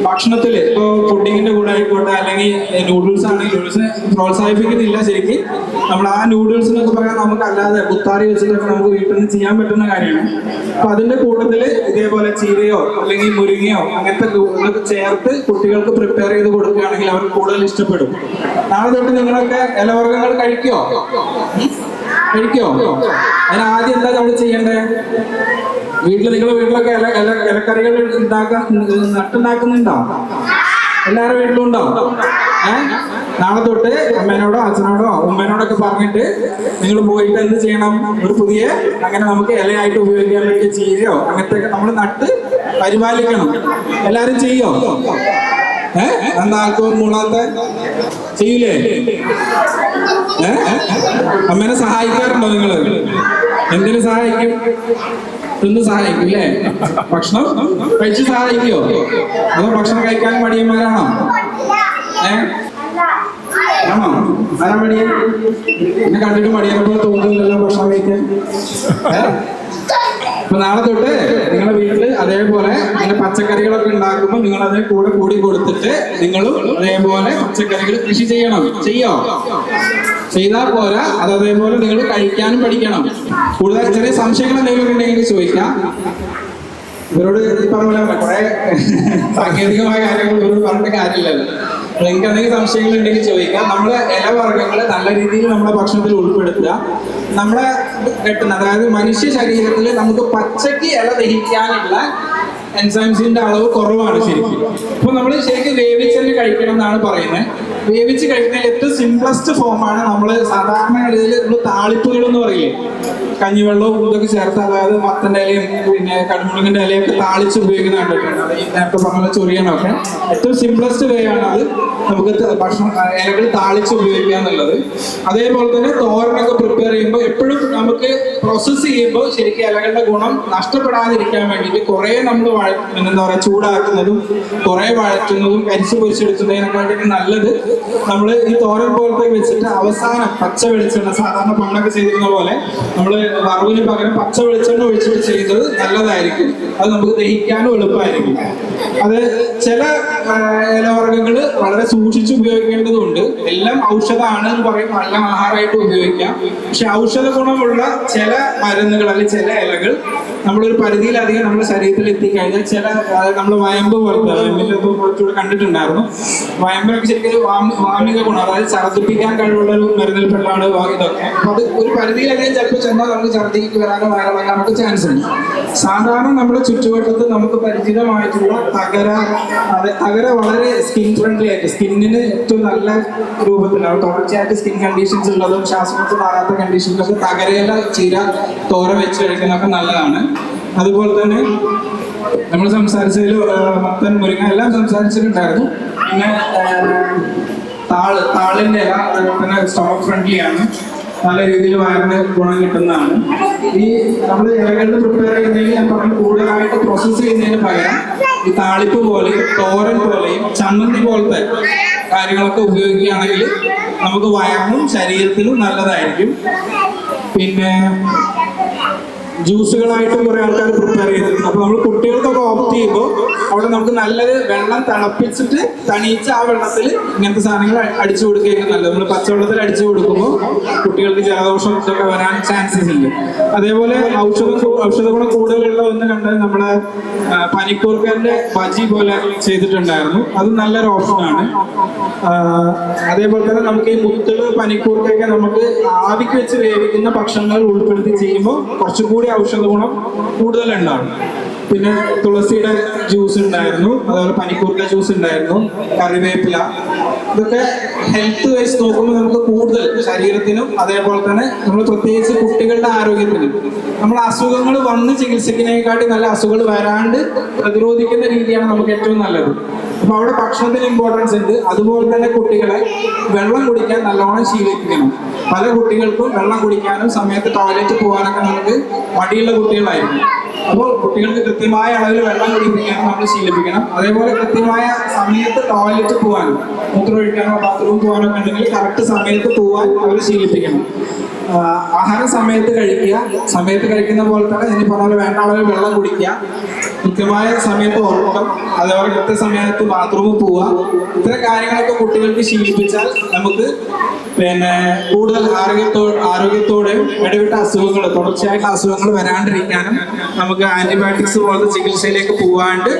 ഭക്ഷണത്തിൽ ഇപ്പോൾ പുഡിങ്ങിന്റെ കൂടെ ആയിക്കോട്ടെ, അല്ലെങ്കിൽ നൂഡിൽസ് ആണെങ്കിൽ നൂഡിൽസിനെ പ്രോത്സാഹിപ്പിക്കുന്നില്ല ശരിക്കും. നമ്മൾ ആ നൂഡിൽസ് എന്നൊക്കെ പറയാൻ നമുക്ക് അല്ലാതെ കുത്താറി വെച്ചിട്ടൊക്കെ നമുക്ക് വീട്ടിൽ നിന്ന് ചെയ്യാൻ പറ്റുന്ന കാര്യമാണ്. അപ്പൊ അതിന്റെ കൂട്ടത്തിൽ ഇതേപോലെ ചീരയോ അല്ലെങ്കിൽ മുരിങ്ങയോ അങ്ങനത്തെ ഇതൊക്കെ ചേർത്ത് കുട്ടികൾക്ക് പ്രിപ്പയർ ചെയ്ത് കൊടുക്കുകയാണെങ്കിൽ അവർക്ക് കൂടുതൽ ഇഷ്ടപ്പെടും. നാളെ തൊട്ട് നിങ്ങളൊക്കെ ഇലവർഗ്ഗങ്ങൾ കഴിക്കോ? അതിനാദ്യം എന്താ നമ്മൾ ചെയ്യേണ്ടത്? നിങ്ങളുടെ വീട്ടിലൊക്കെ ഇലക്കറികൾ നട്ടുണ്ടാക്കുന്നുണ്ടോ? എല്ലാവരുടെ വീട്ടിലും ഉണ്ടോ? നാളെ തൊട്ട് അമ്മേനോടോ അച്ഛനോടോ ഉമ്മേനോടൊക്കെ പറഞ്ഞിട്ട് നിങ്ങൾ പോയിട്ട് എന്ത് ചെയ്യണം? ഒരു പുതിയ അങ്ങനെ നമുക്ക് ഇലയായിട്ട് ഉപയോഗിക്കാൻ പറ്റിയ ചീരയോ അങ്ങനത്തെ നമ്മൾ നട്ട് പരിപാലിക്കണം. എല്ലാരും ചെയ്യോ? എന്താ ആൾക്കോ മൂളാത്ത ചെയ്യൂലേ? അമ്മേനെ സഹായിക്കാറുണ്ടോ നിങ്ങള്? എന്തിനു സഹായിക്കും? തിന്ന് സഹായിക്കും അല്ലേ? ഭക്ഷണം കഴിച്ച് സഹായിക്കോ? അതോ ഭക്ഷണം കഴിക്കാൻ മടിയന്മാരാണോ? ആണോ? ആരാ മടിയൻ? എന്നെ കണ്ടിട്ട് മടിയനെ തോന്നുന്നില്ലല്ലോ ഭക്ഷണം കഴിക്കാൻ. അപ്പൊ നാളെ തൊട്ട് നിങ്ങളുടെ വീട്ടിൽ അതേപോലെ ഇങ്ങനെ പച്ചക്കറികളൊക്കെ ഉണ്ടാക്കുമ്പോൾ നിങ്ങൾ അതിന് കൂടി കൊടുത്തിട്ട് നിങ്ങളും അതേപോലെ പച്ചക്കറികൾ കൃഷി ചെയ്യണം. ചെയ്താൽ പോരാ, അത് അതേപോലെ നിങ്ങൾ കഴിക്കാനും പഠിക്കണം. കൂടുതൽ ചെറിയ സംശയങ്ങൾ എന്തെങ്കിലും ഉണ്ടെങ്കിൽ ചോദിക്കാം. ഇവരോട് ഈ പറഞ്ഞ പോലെ കുറെ സാങ്കേതികമായ കാര്യങ്ങൾ ഇവരോട് പറഞ്ഞിട്ട് കാര്യമില്ലല്ലോ. നിങ്ങൾക്ക് എന്തെങ്കിലും സംശയങ്ങൾ ഉണ്ടെങ്കിൽ ചോദിക്കാം. നമ്മളെ ഇലവർഗ്ഗങ്ങൾ നല്ല രീതിയിൽ നമ്മുടെ ഭക്ഷണത്തിൽ ഉൾപ്പെടുത്തുക. നമ്മളെ കിട്ടുന്ന, അതായത് മനുഷ്യ ശരീരത്തിൽ നമുക്ക് പച്ചയ്ക്ക് ഇല ദഹിക്കാനുള്ള എൻസൈംസിന്റെ അളവ് കുറവാണ് ശരിക്കും. അപ്പൊ നമ്മൾ ശരിക്കും വേവിച്ചെന്നെ കഴിക്കണം എന്നാണ് പറയുന്നത്. വേവിച്ച് കഴിക്കുന്ന ഏറ്റവും സിംപ്ലസ്റ്റ് ഫോമാണ് നമ്മൾ സാധാരണ ഗതിയിൽ നമ്മൾ താളിപ്പുകൾ എന്ന് പറയില്ലേ, കഞ്ഞിവെള്ളവും ഇതൊക്കെ ചേർത്ത്, അതായത് മത്തന്റെ ഇലയും പിന്നെ കടുമുളകിന്റെ ഇലയൊക്കെ താളിച്ച് ഉപയോഗിക്കുന്ന കണ്ടിട്ടുണ്ട്. ഈ നേരത്തെ പറഞ്ഞ ചൊറിയണമൊക്കെ ഏറ്റവും സിംപ്ലസ്റ്റ് വേ ആണ് അത് നമുക്ക് ഭക്ഷണം ഇലകൾ താളിച്ച് ഉപയോഗിക്കുക എന്നുള്ളത്. അതേപോലെ തന്നെ തോരനൊക്കെ പ്രിപ്പയർ ചെയ്യുമ്പോൾ എപ്പോഴും നമുക്ക് പ്രോസസ്സ് ചെയ്യുമ്പോൾ ശരിക്കും ഇലകളുടെ ഗുണം നഷ്ടപ്പെടാതിരിക്കാൻ വേണ്ടിയിട്ട് കുറേ നമ്മൾ എന്താ പറയുക ചൂടാക്കുന്നതും കുറേ വഴറ്റുന്നതും കരിച്ച് പൊരിച്ചെടുക്കുന്നതിനെക്കാട്ടിലും നല്ലത് നമ്മൾ ഈ തോരൻ പോലത്തെ വെച്ചിട്ട് അവസാനം പച്ച വെളിച്ചെണ്ണ, സാധാരണ പണ്ടൊക്കെ ചെയ്തിരുന്ന പോലെ നമ്മൾ വറവിന് പകരം പച്ച വെളിച്ചെണ്ണ ഒഴിച്ചിട്ട് ചെയ്യുന്നത് നല്ലതായിരിക്കും. അത് നമുക്ക് ദഹിക്കാനും എളുപ്പമായിരിക്കും. അത് ചില ഇലവർഗ്ഗങ്ങൾ വളരെ സൂക്ഷിച്ച് ഉപയോഗിക്കേണ്ടതുണ്ട്. എല്ലാം ഔഷധമാണ് എന്ന് പറയും, നല്ല ആഹാരമായിട്ട് ഉപയോഗിക്കാം. പക്ഷെ ഔഷധ ഗുണമുള്ള ചില മരുന്നുകൾ അല്ലെങ്കിൽ ചില ഇലകൾ നമ്മളൊരു പരിധിയിലധികം നമ്മുടെ ശരീരത്തിൽ എത്തിക്കഴിഞ്ഞാൽ ചില നമ്മൾ വയമ്പ് പോലത്തെ, വയമ്പിന്റെ കുറച്ചുകൂടെ കണ്ടിട്ടുണ്ടായിരുന്നു. വയമ്പൊക്കെ ശരിക്കും വാമിക ഗുണം, അതായത് ഛർദ്ദിപ്പിക്കാൻ കഴിവുള്ള ഒരു മരുന്നിൽപ്പെട്ടാണ് ഇതൊക്കെ. അപ്പൊ അത് ഒരു പരിധിയിലധികം ചിലപ്പോൾ ചെന്നാൽ നമുക്ക് ഛർദ്ദിക്ക് വരാനോ വയറിളകാനൊക്കെ ചാൻസ് ഉണ്ട്. സാധാരണ നമ്മുടെ ചുറ്റുവട്ടത്ത് നമുക്ക് പരിചിതമായിട്ടുള്ള തകര വളരെ സ്കിൻ ഫ്രണ്ട്ലി ആയിട്ട്, സ്കിന്നിന് ഏറ്റവും നല്ല രൂപത്തിലാണ് തുടർച്ചയായിട്ട് സ്കിൻ കണ്ടീഷൻസ് ഉള്ളതും ശ്വാസകോശം മാറാത്ത കണ്ടീഷൻസൊക്കെ തകരയില ചീര തോര വെച്ച് കഴിക്കുന്നതൊക്കെ നല്ലതാണ്. അതുപോലെ തന്നെ നമ്മൾ സംസാരിച്ചതിൽ മത്തൻ, മുരിങ്ങ എല്ലാം സംസാരിച്ചിട്ടുണ്ടായിരുന്നു. പിന്നെ താളിന്റെ ഇല പിന്നെ സ്റ്റൊമക്ക് ഫ്രണ്ട്ലി ആണ്, നല്ല രീതിയിൽ വയറിന് ഗുണം കിട്ടുന്നതാണ്. ഈ നമ്മൾ ഇലകളിൽ പ്രിപ്പയർ ചെയ്യുന്നതിൽ ഞാൻ പറഞ്ഞു കൂടുതലായിട്ട് പ്രോസസ്സ് ചെയ്യുന്നതിന് പകരം ഈ താളിപ്പ് പോലെയും തോരൻ പോലെയും ചമ്മന്തി പോലത്തെ കാര്യങ്ങളൊക്കെ ഉപയോഗിക്കുകയാണെങ്കിൽ നമുക്ക് വയറിനും ശരീരത്തിനും നല്ലതായിരിക്കും. പിന്നെ ജ്യൂസുകളായിട്ട് കുറെ ആൾക്കാർ പ്രിപ്പയർ ചെയ്തിട്ടുണ്ട്. അപ്പൊ നമ്മൾ കുട്ടികൾക്കൊക്കെ ഓപ്റ്റ് ചെയ്യുമ്പോൾ അവിടെ നമുക്ക് നല്ലത് വെള്ളം തിളപ്പിച്ചിട്ട് തണിയിച്ച് ആ വെള്ളത്തിൽ ഇങ്ങനത്തെ സാധനങ്ങൾ അടിച്ചു കൊടുക്കുകയൊക്കെ നല്ലത്. നമ്മൾ പച്ചവെള്ളത്തിൽ അടിച്ചു കൊടുക്കുമ്പോൾ കുട്ടികൾക്ക് ജലദോഷം ഒക്കെ വരാൻ ചാൻസസ് ഉണ്ട്. അതേപോലെ ഔഷധ ഗുണം കൂടുതലുള്ള ഒന്ന് കണ്ടത് നമ്മുടെ പനിക്കൂർക്കന്റെ ബജി പോലെ ചെയ്തിട്ടുണ്ടായിരുന്നു. അത് നല്ലൊരു ഓപ്ഷനാണ്. അതേപോലെ തന്നെ നമുക്ക് ഈ മുത്തുകൾ പനിക്കൂർക്കൊക്കെ നമുക്ക് ആവിക്ക് വെച്ച് വേവിക്കുന്ന ഭക്ഷണങ്ങൾ ഉൾപ്പെടുത്തി ചെയ്യുമ്പോൾ കുറച്ചുകൂടി ഔഷധ ഗുണം കൂടുതലുണ്ടാവും. പിന്നെ തുളസിയുടെ ജ്യൂസ് ഉണ്ടായിരുന്നു, അതുപോലെ പനിക്കൂർക്ക ജ്യൂസ് ഉണ്ടായിരുന്നു, കറിവേപ്പില. ഇതൊക്കെ ഹെൽത്ത് വൈസ് നോക്കുമ്പോൾ നമുക്ക് കൂടുതൽ ശരീരത്തിനും അതേപോലെ തന്നെ നമ്മൾ പ്രത്യേകിച്ച് കുട്ടികളുടെ ആരോഗ്യത്തിനും നമ്മൾ അസുഖങ്ങൾ വന്ന് ചികിത്സിക്കുന്നതിനെക്കാട്ടി നല്ല അസുഖങ്ങൾ വരാണ്ട് പ്രതിരോധിക്കുന്ന രീതിയാണ് നമുക്ക് ഏറ്റവും നല്ലത്. അപ്പൊ അവിടെ ഭക്ഷണത്തിന് ഇമ്പോർട്ടൻസ് ഉണ്ട്. അതുപോലെ തന്നെ കുട്ടികളെ വെള്ളം കുടിക്കാൻ നല്ലോണം ശീലിപ്പിക്കണം. പല കുട്ടികൾക്കും വെള്ളം കുടിക്കാനും സമയത്ത് ടോയ്ലറ്റ് പോകാനൊക്കെ നമുക്ക് മടിയുള്ള കുട്ടികളായിരിക്കും. അപ്പോൾ കുട്ടികൾക്ക് കൃത്യമായ അളവിൽ വെള്ളം കുടിപ്പിക്കാനും നമ്മൾ ശീലിപ്പിക്കണം. അതേപോലെ കൃത്യമായ സമയത്ത് ടോയ്ലറ്റ് പോകാനും മൂത്രമൊഴിക്കാനോ ബാത്റൂം പോകാനോ ഉണ്ടെങ്കിൽ കറക്റ്റ് സമയത്ത് പോകാൻ അവർ ശീലിപ്പിക്കണം. ആഹാരം സമയത്ത് കഴിക്കുക, സമയത്ത് കഴിക്കുന്ന പോലെ തന്നെ ഇനി പറഞ്ഞ പോലെ വേണ്ട അളവിൽ വെള്ളം കുടിക്കുക, കൃത്യമായ സമയത്ത് ഉറക്കം, അതേപോലെ കൃത്യസമയത്ത് ബാത്റൂമിൽ പോവുക. ഇത്തരം കാര്യങ്ങളൊക്കെ കുട്ടികൾക്ക് ശീലിപ്പിച്ചാൽ നമുക്ക് പിന്നെ കൂടുതൽ ആരോഗ്യത്തോടെയും ഇടവിട്ട അസുഖങ്ങൾ, തുടർച്ചയായിട്ടുള്ള അസുഖങ്ങൾ വരാണ്ടിരിക്കാനും നമുക്ക് ആന്റിബയോട്ടിക്സ് പോലത്തെ ചികിത്സയിലേക്ക് പോകാണ്ട്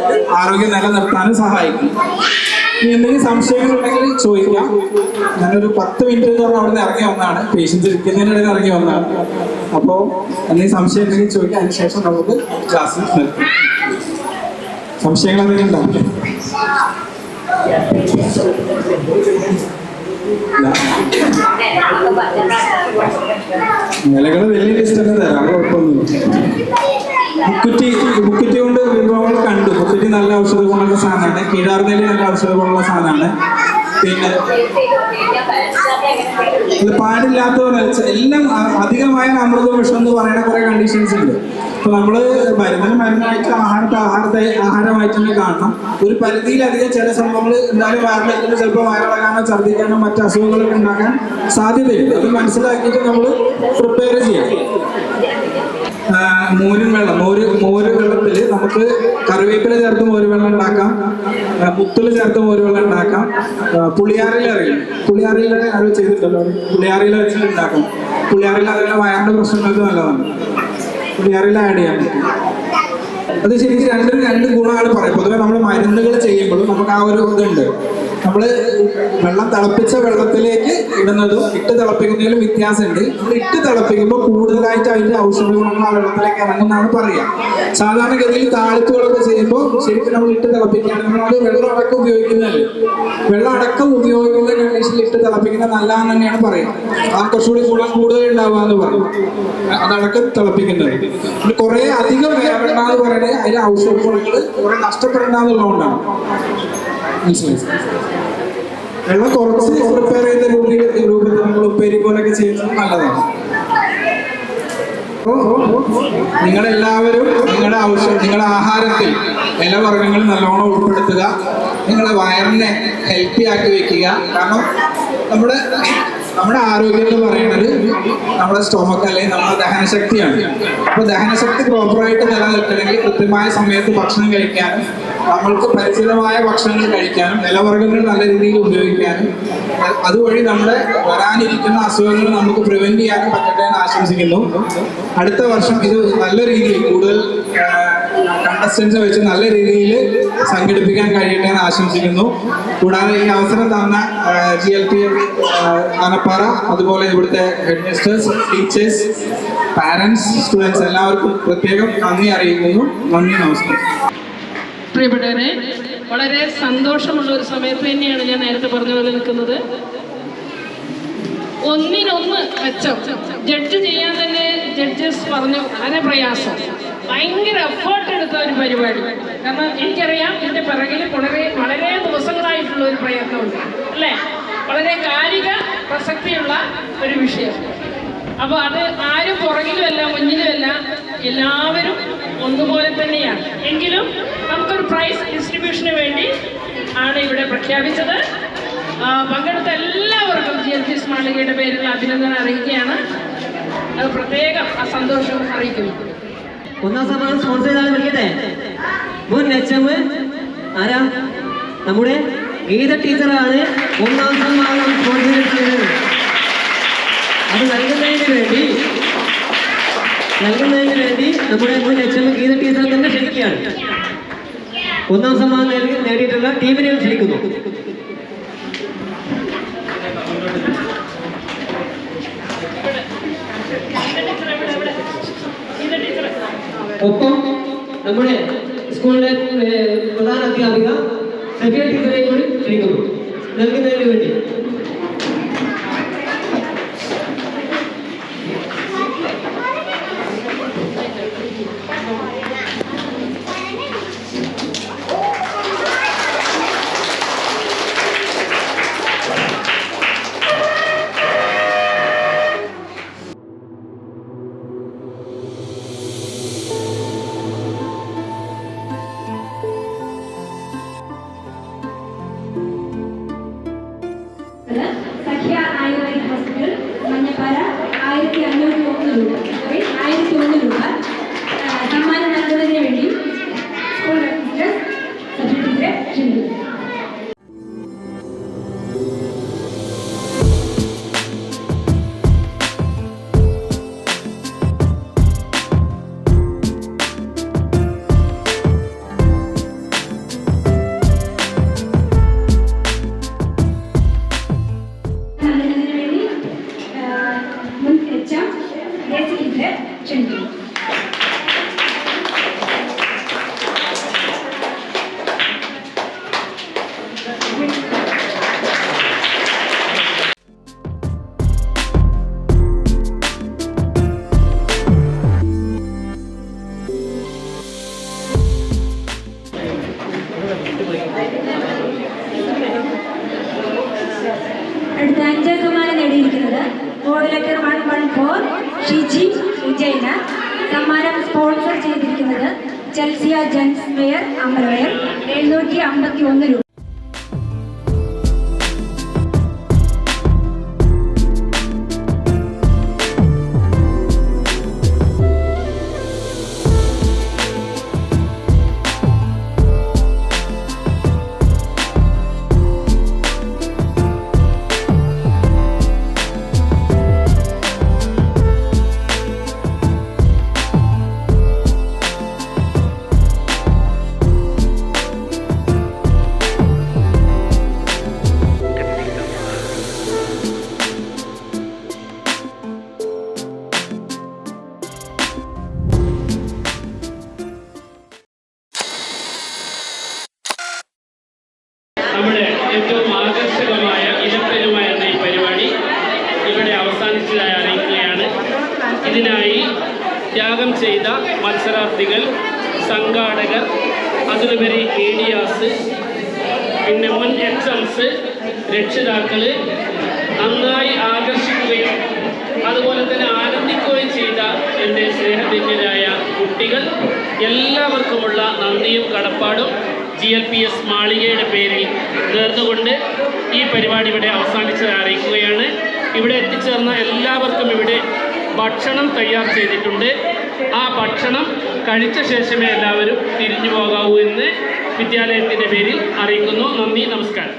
ആരോഗ്യം നിലനിർത്താനും സഹായിക്കും. ഇനി എന്തെങ്കിലും സംശയങ്ങളുണ്ടെങ്കിൽ ചോദിക്കാം. ഞാനൊരു 10 മിനിറ്റ് എന്ന് പറഞ്ഞാൽ അവിടെ നിന്ന് ഇറങ്ങി വന്നതാണ്, പേഷ്യൻസ് ഇരിക്കുന്നതിനിടയിൽ ഇറങ്ങി വന്നതാണ്. അപ്പോൾ എന്തെങ്കിലും സംശയം ഉണ്ടെങ്കിൽ ചോദിക്കാം, അതിനുശേഷം നമുക്ക് ക്ലാസ് നിർത്താം. സംശയങ്ങൾ എന്തെങ്കിലും ഉണ്ടാവും? ഇലകൾ വലിയ ലിസ്റ്റ് തന്നെ തരാം, കുഴപ്പമൊന്നുമില്ല. മുക്കുറ്റി കൊണ്ട് വിഭവങ്ങൾ കണ്ടു. മുക്കുറ്റി നല്ല ഔഷധ ഗുണമുള്ള സാധനമാണ്. കീഴാർനെല്ലി നല്ല ഔഷധ ഗുണമുള്ള സാധനമാണ്. പിന്നെ ഇത് പാടില്ലാത്തവരല്ല, എല്ലാം അധികമായ അമൃത വിഷം എന്ന് പറയുന്ന കുറെ കണ്ടീഷൻസ് ഉണ്ട്. ഇപ്പൊ നമ്മള് മരുന്നായിട്ട് ആഹാരമായിട്ട് തന്നെ കാണണം. ഒരു പരിധിയിലധികം ചില സംഭവങ്ങൾ എന്തായാലും വയറിലെത്തുമ്പോൾ ചിലപ്പോൾ വയറിളകാനോ ഛർദ്ദിക്കാനോ മറ്റു അസുഖങ്ങളൊക്കെ ഉണ്ടാക്കാൻ സാധ്യതയുണ്ട്. അത് മനസ്സിലാക്കിയിട്ട് നമ്മൾ പ്രിപ്പയർ ചെയ്യാം. മോര് വെള്ളത്തിൽ നമുക്ക് കറിവേപ്പില ചേർത്ത് മോര് വെള്ളം ഉണ്ടാക്കാം, മുത്തല് ചേർത്ത് മോര് വെള്ളം ഉണ്ടാക്കാം, പുളിയാറില അറിയാം, പുളിയാറില അത് ചെയ്തിട്ടുണ്ടല്ലോ, പുളിയാറില വെച്ചിട്ട് ഉണ്ടാക്കാം. പുളിയാറില അതുപോലെ വയറിന്റെ പ്രശ്നങ്ങൾക്ക് നല്ലതാണ്, പുളിയാറില ആഡ് ചെയ്യാൻ പറ്റും. അത് ശരിക്കും രണ്ട് ഗുണങ്ങൾ പറയും. പൊതുവെ നമ്മൾ മരുന്നുകൾ ചെയ്യുമ്പോഴും നമുക്ക് ആ ഒരു ഇതുണ്ട്. നമ്മൾ വെള്ളം തിളപ്പിച്ച വെള്ളത്തിലേക്ക് ഇടുന്നതും ഇട്ട് തിളപ്പിക്കുന്നതിലും വ്യത്യാസമുണ്ട്. നമ്മൾ ഇട്ട് തിളപ്പിക്കുമ്പോൾ കൂടുതലായിട്ട് അതിന്റെ ഔഷധ ഗുണങ്ങൾ ആ വെള്ളത്തിലേക്ക് ഇറങ്ങുന്നതാണ് പറയുക. സാധാരണഗതിയിൽ താളിപ്പുകളൊക്കെ ചെയ്യുമ്പോൾ ശരിക്കും നമ്മൾ ഇട്ട് തിളപ്പിക്കുകയാണെങ്കിൽ അത് വെള്ളം അടക്കം ഉപയോഗിക്കുന്നതല്ലേ, വെള്ളം അടക്കം ഉപയോഗിക്കുന്ന കണ്ടീഷനിൽ ഇട്ട് തിളപ്പിക്കുന്നത് നല്ലതെന്ന് തന്നെയാണ് പറയുക. ആ കുറച്ചുകൂടി ഗുണം കൂടുതൽ ഉണ്ടാവുക എന്ന് പറയും, അതടക്കം തിളപ്പിക്കുന്നത്. കുറെ അധികം വേവണ്ട എന്ന് പറയുന്നത് അതിന്റെ ഔഷധ ഗുണങ്ങൾ കുറെ നഷ്ടപ്പെടേണ്ടതുള്ളതുകൊണ്ടാണ്. മനസ്സിലായി? വെള്ളം കുറച്ച് പ്രിപ്പയർ ചെയ്ത രൂപത്തിൽ നമ്മൾ ഉപ്പേരി പോലൊക്കെ ചെയ്യുന്നത് നല്ലതാണ്. നിങ്ങളെല്ലാവരും നിങ്ങളുടെ ആഹാരത്തിൽ ഇലവർഗ്ഗങ്ങൾ നല്ലോണം ഉൾപ്പെടുത്തുക. നിങ്ങളുടെ വയറിനെ ഹെൽത്തി ആക്കി വെക്കുക. കാരണം നമ്മുടെ ആരോഗ്യം എന്ന് പറയുന്നത് നമ്മുടെ സ്റ്റൊമക്ക് അല്ലെങ്കിൽ നമ്മുടെ ദഹനശക്തിയാണ്. അപ്പോൾ ദഹനശക്തി പ്രോപ്പറായിട്ട് നിലനിൽക്കണമെങ്കിൽ കൃത്യമായ സമയത്ത് ഭക്ഷണം കഴിക്കാനും നമ്മൾക്ക് പരിചിതമായ ഭക്ഷണങ്ങൾ കഴിക്കാനും ഇലവർഗ്ഗങ്ങൾ നല്ല രീതിയിൽ ഉപയോഗിക്കാനും അതുവഴി നമ്മുടെ വരാനിരിക്കുന്ന അസുഖങ്ങൾ നമുക്ക് പ്രിവെന്റ് ചെയ്യാനും പറ്റട്ടെ എന്ന് ആശംസിക്കുന്നു. അടുത്ത വർഷം ഇത് നല്ല രീതിയിൽ കൂടുതൽ കണ്ടസ്റ്റൻസ് വെച്ച് നല്ല രീതിയിൽ സംഘടിപ്പിക്കാൻ കഴിയട്ടെ എന്ന് ആശംസിക്കുന്നു. കൂടാതെ ഈ അവസരം തന്ന GLP ആനപ്പാറ, അതുപോലെ ഇവിടുത്തെ head mistress, teachers, parents, students എല്ലാവർക്കും പ്രത്യേകം നന്ദി അറിയിക്കുന്നു. നന്ദി, നമസ്കാരം. പ്രിയപ്പെട്ടവരെ, വളരെ സന്തോഷമുള്ള ഒരു സമയത്ത് തന്നെയാണ് ഞാൻ നേരത്തെ പറഞ്ഞ പോലെ നിൽക്കുന്നത്. ഒന്നിനൊന്ന് മെച്ചം. ജഡ്ജ് ചെയ്യാൻ തന്നെ ജഡ്ജസ് പറഞ്ഞു വളരെ പ്രയാസം, ഭയങ്കര എഫേർട്ട് എടുത്ത ഒരു പരിപാടി. കാരണം എനിക്കറിയാം ഇതിന്റെ പിറകിൽ വളരെ ദിവസങ്ങളായിട്ടുള്ള ഒരു പ്രയത്നമുണ്ട് അല്ലേ, വളരെ കാലിക പ്രസക്തിയുള്ള ഒരു വിഷയം. അപ്പോൾ അത് ആരും പുറകിലുമല്ല മുന്നിലുമല്ല, എല്ലാവരും ഒന്നുപോലെ തന്നെയാണ്. എങ്കിലും നമുക്കൊരു പ്രൈസ് ഡിസ്ട്രിബ്യൂഷന് വേണ്ടി ആണ് ഇവിടെ പ്രഖ്യാപിച്ചത്. പങ്കെടുത്ത എല്ലാവർക്കും GLP മാളികയുടെ പേരിൽ അഭിനന്ദനം അറിയിക്കുകയാണ്. അത് പ്രത്യേകം ആ സന്തോഷം അറിയിക്കുന്നു. ഒന്നാം സമ്മാനം സ്പോൺസർ ചെയ്താണ് വിളിക്കട്ടെ. മുൻ HM ആരാ? നമ്മുടെ ഗീത ടീച്ചറാണ് ഒന്നാം സമ്മാനം സ്പോൺസർ ചെയ്തത്. അത് നൽകുന്നതിന് വേണ്ടി നമ്മുടെ മുൻ HM ഗീത ടീച്ചർ തന്നെ ക്ഷണിക്കുകയാണ്. ഒന്നാം സമ്മാനം നേടിയിട്ടുള്ള ടീമിനെ ക്ഷണിക്കുന്നു. ഒപ്പം നമ്മുടെ സ്കൂളിലെ പ്രധാന അധ്യാപിക സഫിയ ടീച്ചറെ കൂടി ക്ഷണിക്കുന്നു നൽകുന്നതിന് വേണ്ടി. സഖ്യ ആയുർവേദിക് ഹോസ്പിറ്റൽ മഞ്ഞപ്പാറ 1501 രൂപ, 1001 രൂപ സമ്മാനം നൽകുന്നതിന് വേണ്ടി സ്കൂൾ ടീച്ചർ ടീച്ചറെ ക്ഷണിക്കുന്നു. സമ്മാനം സ്പോൺസർ ചെയ്തിരിക്കുന്നത് ചെൽസിയ ജെൻസ് വെയർ അമ്പലവയർ 751 രൂപ. നമ്മുടെ ഏറ്റവും ആകർഷകമായ ഇനപ്പെരുമ എന്ന ഈ പരിപാടി ഇവിടെ അവസാനിച്ചതായി അറിയിക്കുകയാണ്. ഇതിനായി ത്യാഗം ചെയ്ത മത്സരാർത്ഥികൾ, സംഘാടകർ, അതിലുപരി മീഡിയാസ്, പിന്നെ മുൻ എക്സംസ്, രക്ഷിതാക്കള് നന്നായി ആകർഷിക്കുകയും അതുപോലെ തന്നെ ആനന്ദിക്കുകയും ചെയ്ത എൻ്റെ സ്നേഹധന്യരായ കുട്ടികൾ എല്ലാവർക്കുമുള്ള നന്ദിയും കടപ്പാടും GLPS മാളികയുടെ പേരിൽ നേർന്നുകൊണ്ട് ഈ പരിപാടി ഇവിടെ അവസാനിച്ചതായി അറിയിക്കുകയാണ്. ഇവിടെ എത്തിച്ചേർന്ന എല്ലാവർക്കും ഇവിടെ ഭക്ഷണം തയ്യാർ ചെയ്തിട്ടുണ്ട്. ആ ഭക്ഷണം കഴിച്ച ശേഷമേ എല്ലാവരും തിരിഞ്ഞു പോകാവൂ എന്ന് വിദ്യാലയത്തിൻ്റെ പേരിൽ അറിയിക്കുന്നു. നന്ദി, നമസ്കാരം.